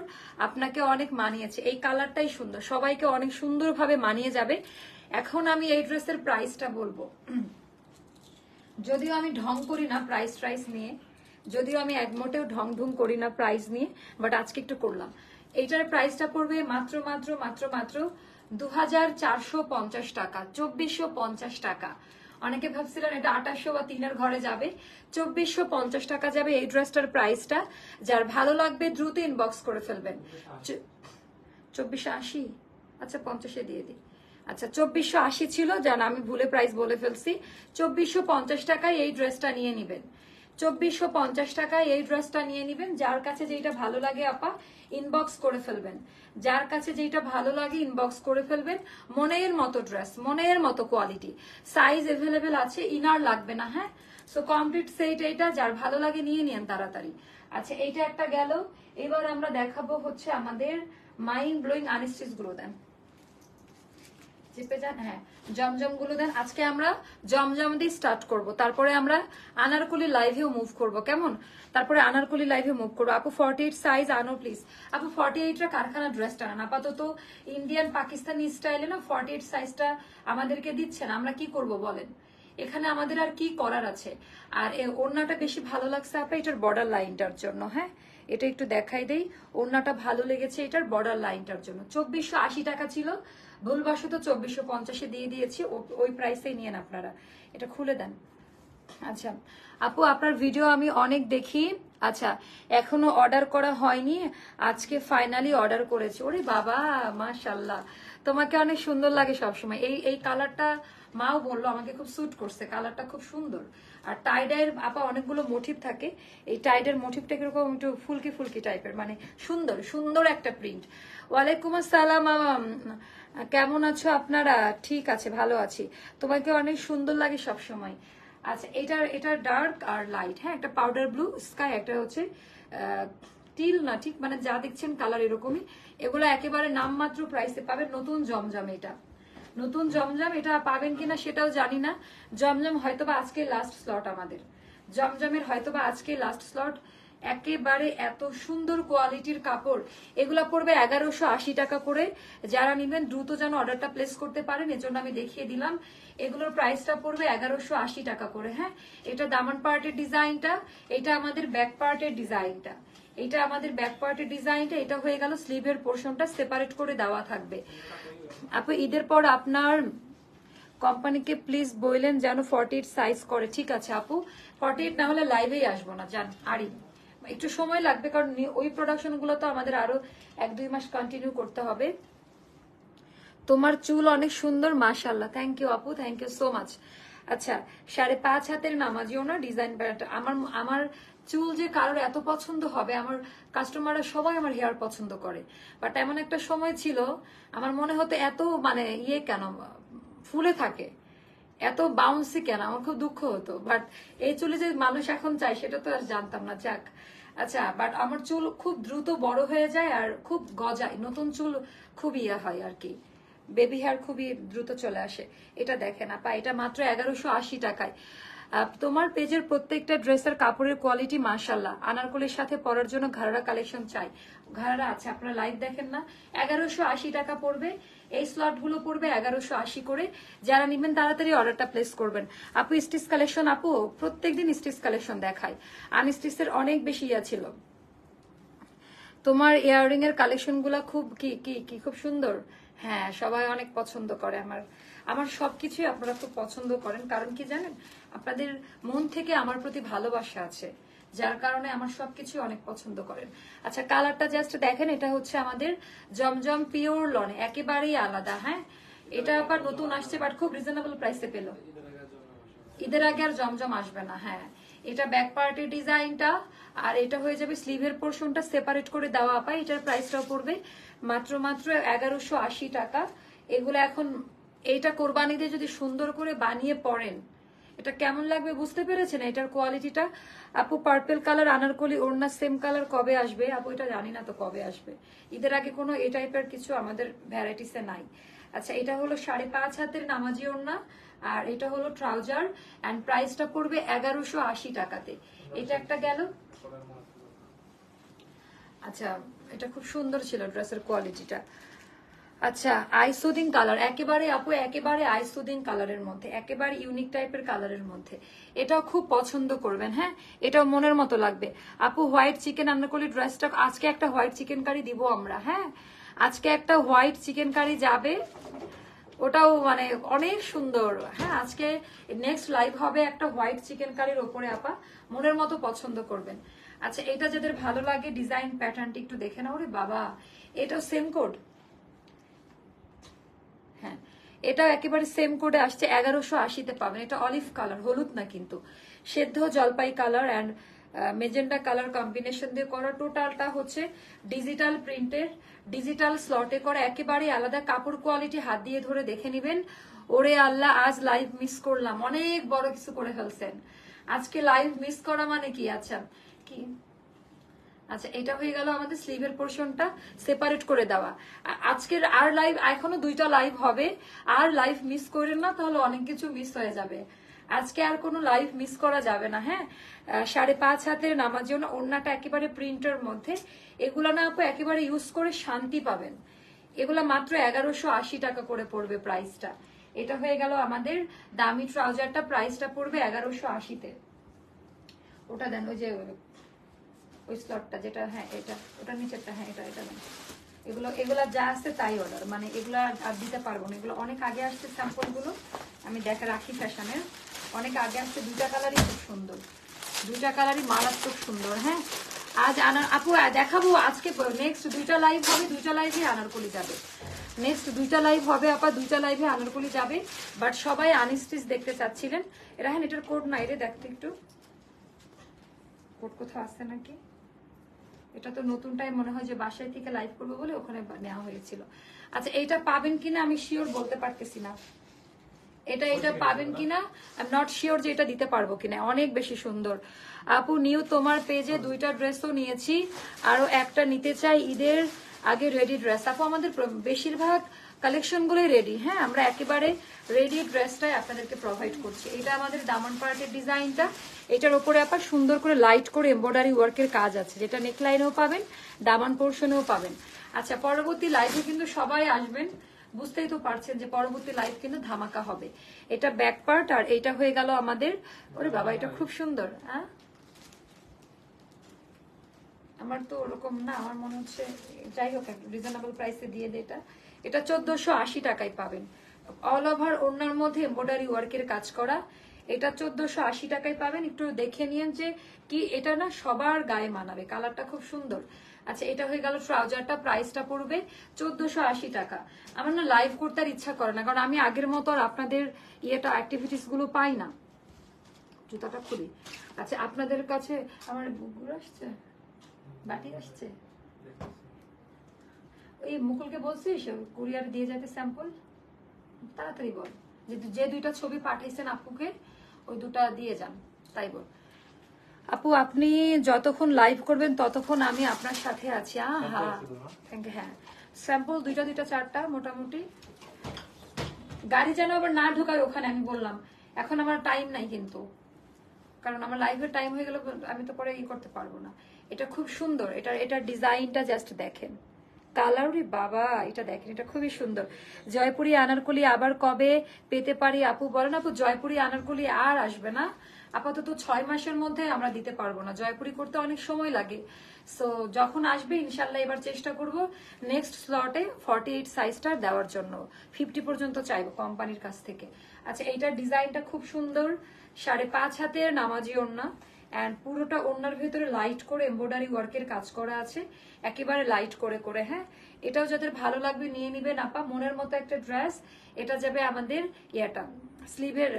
আপনাকে অনেক মানিয়েছে, এই কালারটাই সুন্দর, সবাইকে অনেক সুন্দরভাবে মানিয়ে যাবে। এখন আমি এই ড্রেসের প্রাইসটা বলবো, যদিও আমি ঢং করি না প্রাইস নিয়ে, যদিও আমি এক মোটেও ঢং ঢুং করি না প্রাইস নিয়ে, বাট আজকে একটু করলাম। এইটার প্রাইসটা পড়বে মাত্র মাত্র মাত্র মাত্র 2450 টাকা, 2450 টাকা। অনেকে ভাবছিলেন এটা 2800 বা 3-এর ঘরে যাবে, 2450 টাকা যাবে এই ড্রেসটার প্রাইসটা। যার ভালো লাগবে দ্রুত ইনবক্স করে ফেলবেন। 2480, আচ্ছা 50-এ দিয়ে দিই। আচ্ছা 2480 ছিল, জান আমি ভুলে প্রাইস বলে ফেলছি। 2450 টাকায় এই ড্রেসটা নিয়ে নিবেন, 2450 টাকায় এই ড্রেসটা নিয়ে নিবেন। যার কাছে যেটা ভালো লাগে আপা ইনবক্স করে ফেলবেন, যার কাছে যেটা ভালো লাগে ইনবক্স করে ফেলবেন। মনের মতো ড্রেস, মনের মতো কোয়ালিটি, সাইজ এভেলেবেল আছে, ইনার লাগবে না। হ্যাঁ, সো কমপ্লিট সেট এটা, যার ভালো লাগে নিয়ে নিন তাড়াতাড়ি। আচ্ছা, এইটা একটা গেল। এবার আমরা দেখাবো হচ্ছে আমাদের মাইন্ড ব্লোয়িং আনস্টিচ গুলো। দেন চেপে যান, হ্যাঁ জমজম গুলো দেন। আজকে আমরা জমজম দিয়ে স্টার্ট করব, তারপরে আমরা আনারকলি লাইভেও মুভ করব, কেমন? তারপরে আনারকলি লাইভে মুভ করবো। আপু 48 সাইজ আনো প্লিজ। আপু 48টা কারখানা ড্রেসটা আন, আপাতত ইন্ডিয়ান পাকিস্তানি স্টাইলে না 48 সাইজটা আমাদেরকে দিচ্ছেন, আমরা কি করব বলেন? এখানে আমাদের আর কি করার আছে? আর ওড়নাটা বেশি ভালো লাগছে আপা এটার বর্ডার লাইনটার জন্য। হ্যাঁ, এটা একটু দেখাই দেই, ওড়নাটা ভালো লেগেছে এটার বর্ডার লাইনটার জন্য। 2480 টাকা ছিল, ভুলবশত 2450-এ দিয়ে দিয়েছি, ওই প্রাইসেই নিয়েন আপনারা। এটা খুলে দেন। আচ্ছা আপু, আপনার ভিডিও আমি অনেক দেখি। আচ্ছা, এখনো অর্ডার করা হয়নি, আজকে ফাইনালি অর্ডার করেছি। ওরে বাবা, মাশাল্লাহ, তোমাকে অনেক সুন্দর লাগে সবসময়। এই কালারটা মাও বললো আমাকে খুব স্যুট করছে, কালারটা খুব সুন্দর। আর টাইডের আপা অনেকগুলো মোটিভ থাকে, এই টাইডের মোটিভটা কিরকম একটু ফুলকি ফুলকি টাইপের, মানে সুন্দর সুন্দর একটা প্রিন্ট। ওয়ালাইকুম আসসালাম, কেমন আছো আপনারা? ঠিক আছে, ভালো আছি, তোমাকে অনেক সুন্দর লাগে সবসময়। আচ্ছা, এটা ডার্ক আর লাইট, হ্যাঁ একটা পাউডার ব্লু স্কাই, একটা হচ্ছে টিল না, ঠিক মানে যা দেখছেন কালার এরকমই। এগুলো একেবারে নামমাত্র প্রাইসে পাবেন। নতুন জমজম, এটা নতুন জমজম, এটা পাবেন কিনা সেটাও জানি না। জমজম হয়তোবা আজকে লাস্ট স্লট, আমাদের জমজমের হয়তোবা আজকে লাস্ট স্লট। একেবারে এত সুন্দর কোয়ালিটির কাপড়, এগুলা পড়বে 1180 টাকা করে। যারা নিবেন দ্রুত যেন অর্ডারটা প্লেস করতে পারেন, এজন্য আমি দেখিয়ে দিলাম। এগুলোর প্রাইসটা পড়বে 1180 টাকা করে। হ্যাঁ, এটা দামান পার্টের ডিজাইনটা, এটা আমাদের ব্যাক পার্টের ডিজাইনটা, এটা আমাদের ব্যাক পার্টের ডিজাইনটা। এটা হয়ে গেল স্লিভের পোর্শনটা সেপারেট করে দেওয়া থাকবে। আপু ঈদের পর আপনার কোম্পানিকে প্লিজ বললেন যেন 48 সাইজ করে। ঠিক আছে আপু, 48 না হলে লাইভেই আসবো না, জান আরি একটু সময় লাগবে, কারণ ওই প্রোডাকশন গুলো তো আমাদের আরো 1-2 মাস কন্টিনিউ করতে হবে। তোমার চুল অনেক সুন্দর, মাশাআল্লাহ, থ্যাংক ইউ আপু, থ্যাংক ইউ সো মাচ। আচ্ছা, 5.5 হাতের নামাজিও না ডিজাইন, আমার চুল যে কারোর এত পছন্দ হবে, আমার কাস্টমাররা সবাই আমার হেয়ার পছন্দ করে। বাট এমন একটা সময় ছিল আমার মনে হতো এত মানে কেন ফুলে থাকে, এত বাউন্সি কেন, আমার খুব দুঃখ হতো। বাট এই চুলে যে মানুষ এখন চায় সেটা তো আর জানতাম না। যাক, আচ্ছা, বাট আমার চুল খুব দ্রুত বড় হয়ে যায় আর খুব গজায়, নতুন চুল খুব ইয়ে হয় আর কি, বেবি হেয়ার খুবই দ্রুত চলে আসে। এটা দেখেন আপা, এটা মাত্র 1180 টাকায়। তোমার পেজের প্রত্যেকটা ড্রেসের কাপড়ের কোয়ালিটি মাশাল্লাহ। আনারকলির সাথে পরার জন্য ঘাড়া কালেকশন চাই, ঘাড়া আছে, আপনারা লাইভ দেখেন না। 1180 টাকা পড়বে, এই স্লট গুলো পড়বে 1180 করে। যারা নিবেন তাড়াতাড়ি অর্ডারটা প্লেস করবেন। আপু স্টিচ কালেকশন, আপু প্রত্যেকদিন স্টিচ কালেকশন দেখায়, আনস্টিচের অনেক বেশি ইয়া ছিল। তোমার ইয়াররিং এর কালেকশন গুলা খুব কি কি কি খুব সুন্দর। হ্যাঁ, সবাই অনেক পছন্দ করে, আমার আমার সবকিছুই আপনারা খুব পছন্দ করেন। কারণ কি জানেন, আপনাদের মন থেকে আমার প্রতি ভালোবাসা আছে, যার কারণে আমার সবকিছু অনেক পছন্দ করেন। আচ্ছা, কালারটা জাস্ট দেখেন, এটা হচ্ছে আমাদের জমজম পিওর লন, একেবারেই আলাদা। হ্যাঁ, এটা আবার নতুন আসছে, বাট খুব রিজনেবল প্রাইসে পেল। ঈদের আগে আর জমজম আসবে না। হ্যাঁ, এটা ব্যাক পার্টের ডিজাইনটা, আর এটা হয়ে যাবে স্লিভের পোর্শনটা সেপারেট করে দেওয়া পায়। এটার প্রাইসটাও পড়বে মাত্র মাত্র 1180 টাকা। এগুলো এখন এইটা কোরবানিতে যদি সুন্দর করে বানিয়ে পরেন, এটা কেমন লাগবে বুঝতে পেরেছেন এটার কোয়ালিটিটা। আপু পার্পল কালার আনারকলি ওড়না সেম কালার কবে আসবে? আপু এটা জানি না তো কবে আসবে, ঈদের আগে কোনো এই টাইপের কিছু আমাদের ভ্যারাইটিসে নাই। আচ্ছা, এটা হলো 5.5 হাতের নামাজি ওড়না, আর এটা হলো ট্রাউজার, এন্ড প্রাইসটা পড়বে 1180 টাকাতে। এটা একটা গেল। আচ্ছা, এটা খুব সুন্দর ছিল ড্রেসের কোয়ালিটিটা। আচ্ছা, আইসুদিং কালার, একেবারে আপু একেবারে আইসুদিং কালারের মধ্যে, একেবারে ইউনিক টাইপের কালারের মধ্যে। এটাও খুব পছন্দ করবেন। হ্যাঁ, এটাও মনের মতো লাগবে। আপু হোয়াইট চিকেন আনারকলি ড্রেসটা, আজকে একটা হোয়াইট চিকেন কারি দিব আমরা। হ্যাঁ, আজকে একটা হোয়াইট চিকেন কারি যাবে, ওটাও মানে অনেক সুন্দর। হ্যাঁ, আজকে নেক্সট লাইভ হবে একটা হোয়াইট চিকেন কারির ওপরে, আপা মনের মতো পছন্দ করবেন। আচ্ছা, এটা যাদের ভালো লাগে ডিজাইন প্যাটার্নটি একটু দেখে নাও। রে বাবা, এটাও সেম কোড। হ্যাঁ, এটাও একেবারে সেম কোডে আসছে, 1180-তে পাবেন। এটা অলিভ কালার, হলুদ না কিন্তু, সেদ্ধ জলপাই colour and magenta colour combination দিয়ে করা। টোটালটা হচ্ছে ডিজিটাল প্রিন্টের, ডিজিটাল স্লটে করা, একেবারে আলাদা। কাপড় কোয়ালিটি হাত দিয়ে ধরে দেখে নিবেন। ওরে আল্লাহ, আজ লাইভ মিস করলাম, অনেক বড় কিছু করে ফেলছেন আজকে। লাইভ মিস করা মানে কি? আচ্ছা কি, আচ্ছা এটা হয়ে গেল আমাদের স্লিভের পোর্শনটা সেপারেট করে দেওয়া। আজকের আর লাইভ, এখনো 2টা লাইভ হবে, আর লাইভ মিস করেন না, তাহলে অনেক কিছু মিস হয়ে যাবে। আজকে আর কোনো লাইভ মিস করা যাবে না। হ্যাঁ, 5.5 হাতের নামার জন্য ওড়নাটা একেবারে প্রিন্টের মধ্যে। এগুলো না আপু একেবারে ইউজ করে শান্তি পাবেন। এগুলা মাত্র 1180 টাকা করে পড়বে প্রাইসটা। এটা হয়ে গেল আমাদের দামি ট্রাউজারটা, প্রাইসটা পড়বে 1180-তে। ওটা দেন, ওই যে ওই স্লটটা যেটা, হ্যাঁ এটা, ওটা নিচেরটা, হ্যাঁ এটা এটা নেই। এগুলা যা আছে তাই অর্ডার, মানে এগুলা আর দিতে পারবো না। এগুলো অনেক আগে আসছে, স্যাম্পল গুলো আমি দেখা রাখি ফ্যাশনের, অনেক আগে আসছে। 2টা কালারই খুব সুন্দর, 2টা কালারই মারাত্মক সুন্দর। হ্যাঁ, আজ আপু দেখাবো আজকে। নেক্সট 2টা লাইভ হবে, 2টা লাইভে আনারকলি যাবে। নেক্সট 2টা লাইভ হবে আপা, 2টা লাইভে আনারকলি যাবে। বাট সবাই আনস্টিচ দেখতে চাচ্ছিলেন। এরা হ্যাঁ, এটার কোড নাই রে, দেখতে একটু কোড কোথাও আছে নাকি। এটা তো নতুন টাইম মনে হয় যে বাসায় থেকে লাইভ করবো বলে ওখানে নেওয়া হয়েছিল। আচ্ছা, এইটা পাবেন কিনা আমি শিওর বলতে পারতেছি না। এটা পাবেন কিনা আই এম নট শিওর যে এটা দিতে পারবো কিনা। অনেক বেশি সুন্দর আপু। নিউ তোমার পেজে 2টা ড্রেসও নিয়েছি, আরো একটা নিতে চাই ঈদের আগে রেডি ড্রেস। আপু আমাদের বেশিরভাগ কালেকশন গুলোই রেডি। হ্যাঁ, আমরা একেবারে রেডি ড্রেসটাই আপনাদেরকে প্রোভাইড করছি। এটা আমাদের দামন পার্টের ডিজাইনটা, এটার উপরে আপনার সুন্দর করে লাইট করে এমব্রয়ডারি ওয়ার্কের কাজ আছে, যেটা নেকলাইনেও পাবেন, দামান পোর্শনেও পাবেন। আচ্ছা, পরবর্তী লাইভে কিন্তু সবাই আসবেন, বুঝতেই তো পারছেন যে পরবর্তী লাইভ কিন্তু ধামাকা হবে। এটা ব্যাক পার্ট, আর এটা হয়ে গেল আমাদের। ওরে বাবা, এটা খুব সুন্দর। হ্যাঁ, আমার তো ওরকম না, আমার মনে হচ্ছে যাই হোক রিজনেবল প্রাইসে দিয়ে দে। এটা এটা 1480 টাকায় পাবেন। অল ওভার ওড়নার মধ্যে এমব্রয়ডারি ওয়ার্কের কাজ করা। এটা 1480 টাকায় পাবেন। একটু দেখে নিন যে কি, এটা না সবার গায়ে মানাবে, কালারটা খুব সুন্দর। আচ্ছা, এটা হয়ে গেল ট্রাউজারটা, প্রাইসটা পড়বে 1480 টাকা। আমার না লাইভ করতে আর ইচ্ছা করে না, কারণ আমি আগের মতো আর আপনাদের ইয়েটা অ্যাক্টিভিটিস গুলো পাই না। জুতাটা খুলি। আচ্ছা, আপনাদের কাছে আমার গুড় আসছে, বাটি আসছে। ওই মুকুলকে বলছিস কুরিয়ার দিয়ে যেতে স্যাম্পল, তাড়াতাড়ি বল। যে 2টা ছবি পাঠাইছেন আপুকে, ওই 2টা দিয়ে যান, তাই বল। আপু আপনি যতক্ষণ লাইভ করবেন ততক্ষণ আমি আপনার সাথে আছি। হ্যাঁ হ্যাঁ, স্যাম্পল দুইটা দুইটা চারটা মোটামুটি। গাড়ি যেন আবার না ঢোকায় ওখানে, আমি বললাম এখন আমার টাইম নাই কিন্তু, কারণ আমার লাইভের টাইম হয়ে গেল, আমি তো পরে করতে পারবো না। এটা খুব সুন্দর, এটার ডিজাইনটা জাস্ট দেখেন, কালার রে বাবা, এটা দেখেন, এটা খুবই সুন্দর। জয়পুরি আনারকলি আবার কবে পেতে পারি আপু বলেন। আপু জয়পুরি আনারকলি আর আসবে না, আপাতত 6 মাসের মধ্যে আমরা দিতে পারবো না, জয়পুরি করতে অনেক সময় লাগে। সো যখন আসবে ইনশাল্লাহ এবার চেষ্টা করব নেক্সট স্লটে 48 সাইজটা দেওয়ার জন্য। 50 পর্যন্ত চাইবো কোম্পানির কাছ থেকে। আচ্ছা, এইটার ডিজাইনটা খুব সুন্দর, 5.5 হাতের নামাজি ওড়না, এন্ড পুরোটা ওড়নার ভেতরে লাইট করে এমব্রয়ডারি ওয়ার্কের কাজ করা আছে, একেবারে লাইট করে করে। হ্যাঁ, এটাও যাদের ভালো লাগবে নিয়ে নিবেন আপা, মনের মতো একটা ড্রেস। এটা যাবে আমাদের ইয়েটা স্লিভের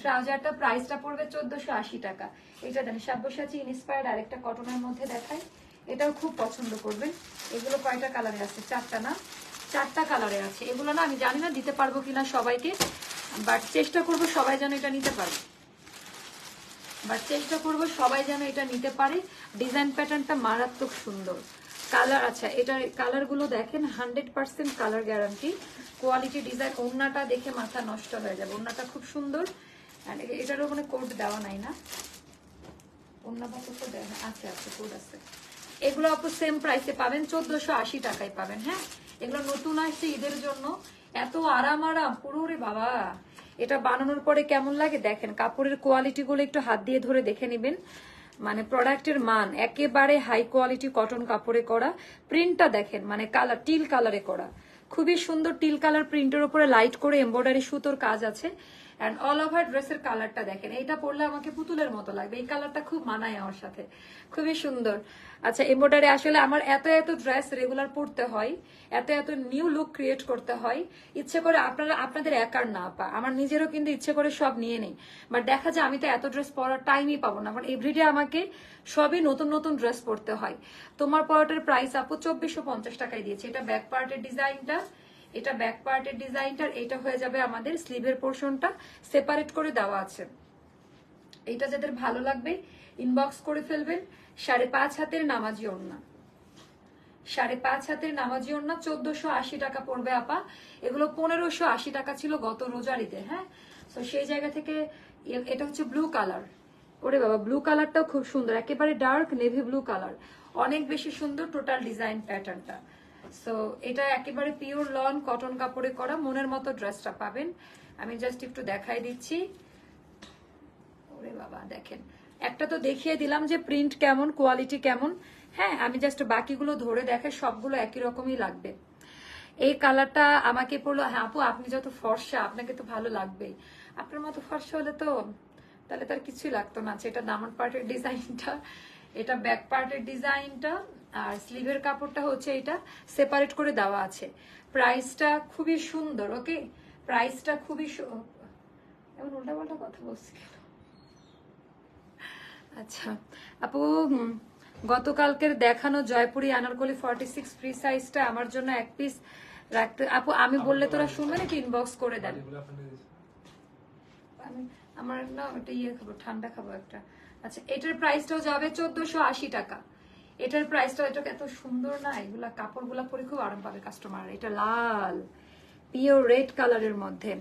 ট্রাউজারটা, প্রাইসটা পড়বে 1480 টাকা। এটা দেন সাব্যসাচী ইন্সপায়ার্ড আরেকটা কটনের মধ্যে দেখায়, এটাও খুব পছন্দ করবেন। এগুলো কয়টা কালারে আছে? 4টা না, 4টা কালারে আছে। এগুলো না আমি জানি না দিতে পারবো কিনা সবাইকে, বাট চেষ্টা করবো সবাই যেন এটা নিতে পারে, ডিজাইন প্যাটার্নটা মারাত্মক সুন্দর, কালার। আচ্ছা, এটার কালার গুলো দেখেন, 100% কালার গ্যারান্টি, কোয়ালিটি, ডিজাইন। ওড়নাটা দেখে মাথা নষ্ট হয়ে যাবে, ওড়নাটা খুব সুন্দর। এটারও মানে কোড দেওয়া নাই না, ওড়না তো দেওয়া আছে, কোড আছে। এগুলো আপু সেম প্রাইসে পাবেন, 1480 টাকায় পাবেন। হ্যাঁ, এগুলো নতুন আসছে ঈদের জন্য, এত আরাম পুরো রে বাবা। এটা বানানোর পরে কেমন লাগে দেখেন, কাপড়ের কোয়ালিটি গুলো একটু হাত দিয়ে ধরে দেখে নিবেন, মানে প্রোডাক্টের মান একেবারে হাই কোয়ালিটি কটন কাপড়ে করা। প্রিন্টটা দেখেন, মানে কালার টিল কালারে করা, খুবই সুন্দর টিল কালার প্রিন্টের উপরে লাইট করে এমব্রয়ডারি সুতোর কাজ আছে। এন্ড অল ওভার ড্রেসের কালারটা দেখেন, এইটা পরলে আমাকে পুতুলের মতো লাগবে, এই কালারটা খুব মানায় আমার সাথে, খুবই সুন্দর। আচ্ছা, এমব্রয়ডারি আসলে আমার এত এত ড্রেস রেগুলার পরতে হয়, এত এত নিউ লুক ক্রিয়েট করতে হয়, ইচ্ছে করে আপনাদের একার না পা, আমার নিজেরও কিন্তু ইচ্ছে করে সব নিয়ে নেই, বাট দেখা যায় আমি তো এত ড্রেস পরার টাইমই পাবো না, কারণ এভরিডে আমাকে সবই নতুন নতুন ড্রেস পরতে হয়। তোমার পরাটার প্রাইস আপু 2450 টাকায় দিয়েছে। এটা ব্যাক পার্টের ডিজাইনটা, এটা হয়ে যাবে আমাদের স্লিভের পোর্শনটা সেপারেট করে দেওয়া আছে। এটা যাদের ভালো লাগবে ইনবক্স করে ফেলবেন। 5.5 হাতের নামাজি ওড়না, 5.5 হাতের নামাজি ওড়না 1480 টাকা পড়বে আপা। এগুলো 1580 টাকা ছিল গত রোজার ঈদে। হ্যাঁ, তো সেই জায়গা থেকে এটা হচ্ছে ব্লু কালার, ওরে বাবা ব্লু কালারটাও খুব সুন্দর, একেবারে ডার্ক নেভি ব্লু কালার, অনেক বেশি সুন্দর টোটাল ডিজাইন প্যাটার্নটা। সো এটা একেবারে পিওর লন কটন কাপড়ে করা, মনের মতো ড্রেসটা পাবেন। আমি জাস্ট একটু দেখাই দিচ্ছি, ওরে বাবা দেখেন, একটা তো দেখিয়ে দিলাম যে প্রিন্ট কেমন, কোয়ালিটি কেমন। হ্যাঁ, আমি জাস্ট বাকিগুলো ধরে দেখাই, সবগুলো একই রকমই লাগবে। এই কালারটা আমাকে পড়লো, হ্যাঁ আপু আপনি যত ফর্সা আপনাকে তো ভালো লাগবেই, আপনার মতো ফর্সা হলে তো তাহলে তার কিছুই লাগতো না। এটা দামান পার্টের ডিজাইনটা, এটা ব্যাক পার্টের ডিজাইনটা, আর স্লিভের কাপড়টা হচ্ছে এটা সেপারেট করে দেওয়া আছে। প্রাইসটা খুবই সুন্দর, ওকে, প্রাইসটা খুবই এমন উল্টাপাল্টা কথা বলছি। আচ্ছা আপু, গতকালকের দেখানো জয়পুরি আনারকলি 46 ফ্রি সাইজটা আমার জন্য এক পিস রাখতে। আপু আমি বললে তোরা শুনবে নাকি ইনবক্স করে দেন? আমার না ওটা খাবো, ঠান্ডা খাবো একটা। আচ্ছা, এটার প্রাইসটাও যাবে 1480 টাকা। এটার প্রাইসটা, এটা এত সুন্দর না, এগুলা কাপড়গুলা পরে খুব আরাম পাবে কাস্টমার। এটা লাল পিওর রেড কালারের মধ্যে।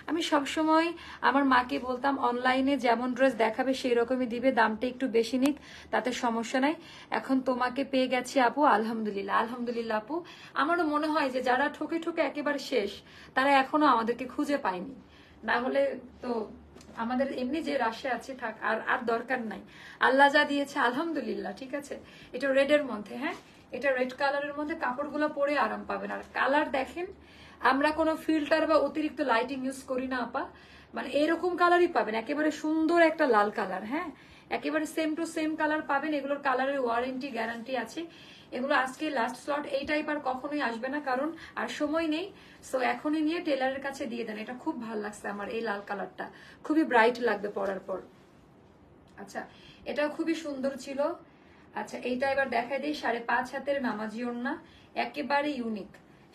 আমি সবসময় আমার মাকে বলতাম অনলাইনে যেমন ড্রেস দেখাবে সেই রকমই দিবে, দামটা একটু বেশি নিক তাতে সমস্যা নাই। এখন তোমাকে পেয়ে গেছি আপু, আলহামদুলিল্লাহ। আলহামদুলিল্লাহ আপু, আমারও মনে হয় যে যারা ঠকে ঠকে একেবারে শেষ তারা এখনো আমাদেরকে খুঁজে পায়নি, না হলে তো আমাদের এমনি যে রাশে আছে থাক, আর দরকার নাই। আল্লাহ যা দিয়েছে আলহামদুলিল্লাহ, ঠিক আছে। এটা রেডের মধ্যে, হ্যাঁ এটা রেড কালারের মধ্যে, কাপড়গুলো পরে আরাম পাবেন। আর কালার দেখেন, আমরা কোনো ফিল্টার বা অতিরিক্ত লাইটিং ইউজ করি না আপা, মানে এরকম কালারই পাবেন, একেবারে সুন্দর একটা লাল কালার। হ্যাঁ, একেবারে সেম টু সেম কালার পাবেন। এগুলোর কালারের ওয়ারেন্টি গ্যারান্টি আছে। এগুলো আজকে লাস্ট স্লট, এই টাইপ আর কখনোই আসবে না, কারণ আর সময় নেই। সো এখনই নিয়ে টেলারের কাছে দিয়ে দেন। এটা খুব ভালো লাগছে আমার, এই লাল কালারটা খুবই ব্রাইট লাগবে পরার পর। আচ্ছা, এটাও খুবই সুন্দর ছিল। আচ্ছা, এইটা এবার দেখাই দিই, 5.5 হাতের নামাজি ওড়না, একেবারে ইউনিক।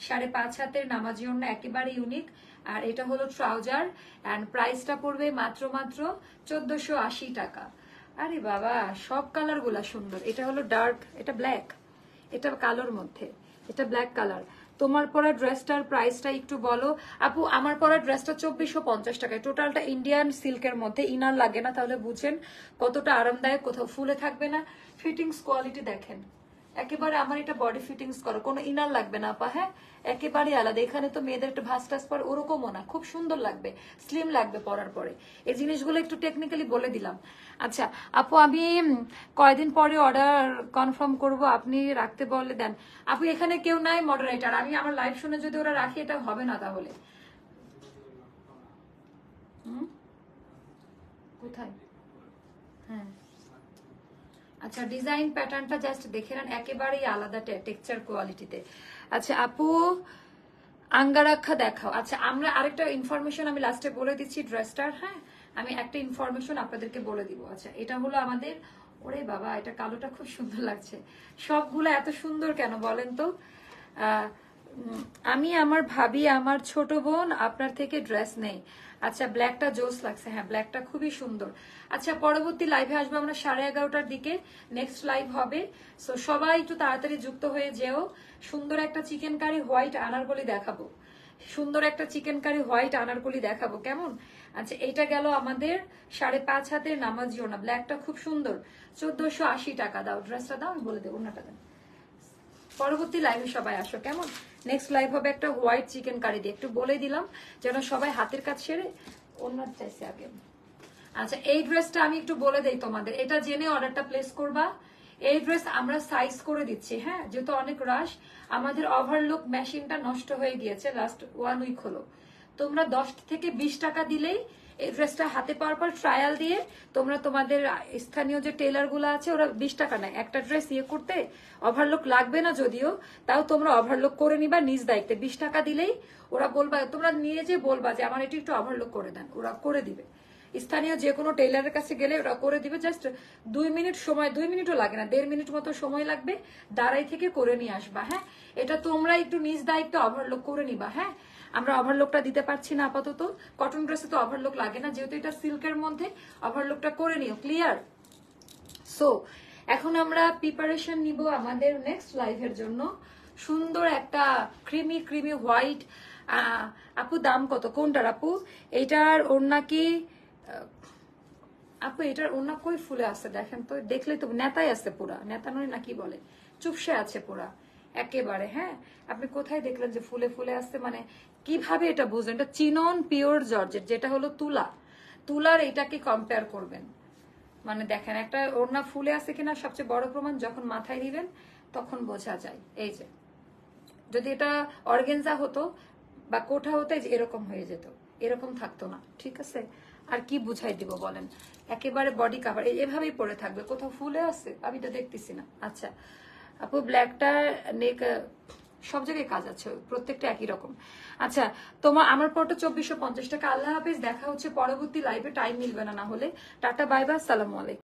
5.5 হাতের নামাজি ওড়না, একেবারে ইউনিক। আর এটা হলো ট্রাউজার, এন্ড প্রাইসটা পড়বে মাত্র 1480 টাকা। আরে বাবা, সব কালার গুলা সুন্দর। এটা হলো ডার্ক, এটা ব্ল্যাক, এটা কালোর মধ্যে, এটা ব্ল্যাক কালার। তোমার পরা ড্রেসটার প্রাইসটা একটু বলো আপু। আমার পরা ড্রেসটা 2450 টাকায়, টোটালটা ইন্ডিয়ান সিল্কের মধ্যে, ইনার লাগে না, তাহলে বুঝেন কতটা আরামদায়ক, কোথাও ফুলে থাকবে না। ফিটিংস কোয়ালিটি দেখেন একেবারে, আমার এটা বডি ফিটিংস করো, কোনো ইনার লাগবে না আপা। হ্যাঁ, একেবারে আলাদা। এখানে তো মেয়েদের একটু ভাস টাস পর ওরকমও না, খুব সুন্দর লাগবে, স্লিম লাগবে পরার পরে। এই জিনিসগুলো একটু টেকনিক্যালি বলে দিলাম। আচ্ছা আপু, আমি কয়দিন পরে অর্ডার কনফার্ম করব, আপনি রাখতে বলে দেন। আপু এখানে কেউ নাই মডারেটর, আমি আমার লাইভ শুনে যদি ওরা রাখি এটা হবে না তাহলে। কোথায়? হ্যাঁ আচ্ছা, ডিজাইন প্যাটার্নটা জাস্ট দেখে নেন, একেবারেই আলাদা টেক্সচার কোয়ালিটিতে। আচ্ছা আপু, আঙ্গারাক্ষা দেখাও। আচ্ছা, আমরা আরেকটা ইনফরমেশন আমি লাস্টে বলে দিচ্ছি ড্রেসটার। হ্যাঁ, আমি একটা ইনফরমেশন আপনাদেরকে বলে দিব। আচ্ছা, এটা হলো আমাদের, ওরে বাবা এটা কালোটা খুব সুন্দর লাগছে। সবগুলো এত সুন্দর কেন বলেন তো? আমি আমার ভাবি, আমার ছোট বোন আপনার থেকে ড্রেস নেই। আচ্ছা, ব্ল্যাকটা জোস লাগছে। হ্যাঁ, ব্ল্যাকটা খুবই সুন্দর। আচ্ছা, পরবর্তী লাইভে আসবো আমরা 11:30টার দিকে, নেক্সট লাইভ হবে। সো সবাই একটু তাড়াতাড়ি যুক্ত হয়ে যেও। সুন্দর একটা চিকেন কারি হোয়াইট আনারকলি দেখাবো, সুন্দর একটা চিকেন কারি হোয়াইট আনারকলি দেখাবো, কেমন? আচ্ছা, এইটা গেল আমাদের 5.5 হাতের নামাজিও না, ব্ল্যাকটা খুব সুন্দর, 1480 টাকা। দাও ড্রেসটা, দাও, আমি বলে দেবো, ওনাটা দেন। পরবর্তী লাইভে সবাই আসো, কেমন? নেক্সট লাইভ হবে একটা হোয়াইট চিকেন কারি দিয়ে, একটু বলে দিলাম যেন সবাই হাতের কাজ সেরে ওনার চাইছে আগে। আচ্ছা, এই ড্রেসটা আমি একটু বলে দেই তোমাদের, এটা জেনে অর্ডারটা প্লেস করবা। এই ড্রেস আমরা সাইজ করে দিচ্ছি। হ্যাঁ, যেহেতু অনেক রাশ, আমাদের ওভারলুক মেশিনটা নষ্ট হয়ে গিয়েছে, লাস্ট 1 উইক হলো। তোমরা 10 থেকে 20 টাকা দিলেই এই ড্রেসটা হাতে পাওয়ার পর ট্রায়াল দিয়ে তোমরা তোমাদের স্থানীয় যে টেলার গুলো আছে, ওরা 20 টাকা নেয় একটা ড্রেস ইয়ে করতে। ওভারলুক লাগবে না যদিও, তাও তোমরা ওভারলুক করে নিবা নিজ দায়িত্বে। 20 টাকা দিলেই ওরা বলবা, তোমরা নিয়ে যে বলবা যে আমার এটি একটু ওভারলুক করে দেন, ওরা করে দিবে। স্থানীয় যে কোনো টেইলারের কাছে গেলে ওরা করে দিবে। জাস্ট 2 মিনিট সময়, 2 মিনিটও লাগে না, 1.5 মিনিট মতো সময় লাগবে, দাঁড়াই থেকে করে নিয়ে আসবা। হ্যাঁ, এটা তোমরা একটু নিজ দায়িত্ব ওভারলুক করে নিবা। হ্যাঁ, আমরা ওভারলুকটা দিতে পারছি না আপাতত, কটন ড্রেসে তো ওভারলুক লাগে না, যেহেতু এটা সিল্কের মধ্যে ওভারলুকটা করে নিও। ক্লিয়ার? সো এখন আমরা প্রিপারেশন নিব আমাদের নেক্সট লাইভের জন্য। সুন্দর একটা ক্রিমি ক্রিমি হোয়াইট। আপু দাম কত কোনটার আপু? এইটার ওড়না কি আপু? এটার ওড়না কই ফুলে আছে দেখেন তো, দেখলেই তো নেতাই আছে, পুরা নেতা নয় না কি বলে, চুপসে আছে পুরা একেবারে। হ্যাঁ, আপনি কোথায় দেখলেন যে ফুলে ফুলে আসছে? মানে কিভাবে এটা বুঝলেন? এটা চিনন পিওর জর্জেট, যেটা হলো তুলা, তুলার এটাকে কম্পেয়ার করবেন। মানে দেখেন একটা ওড়না ফুলে আছে কিনা সবচেয়ে বড় প্রমাণ যখন মাথায় দিবেন তখন বোঝা যায়। এই যে যদি এটা অর্গেনজা হতো বা কোঠা হতো, যে এরকম হয়ে যেত, এরকম থাকতো না। ঠিক আছে, আর কি বুঝাই দিব বলেন? একেবারে বডি কাভার এভাবেই পরে থাকবে, কোথাও ফুলে আছে আমি তো দেখতেছি না। আচ্ছা আপু, ব্ল্যাকটা নেক সব জায়গায় কাজ আছে, প্রত্যেকটা একই রকম। আচ্ছা, তোমার আমার পরটা 2450 টাকা। আল্লাহ হাফেজ, দেখা হচ্ছে পরবর্তী লাইভে, টাইম মিলবে না, না হলে টাটা, বাই বাই, আসসালামু আলাইকুম।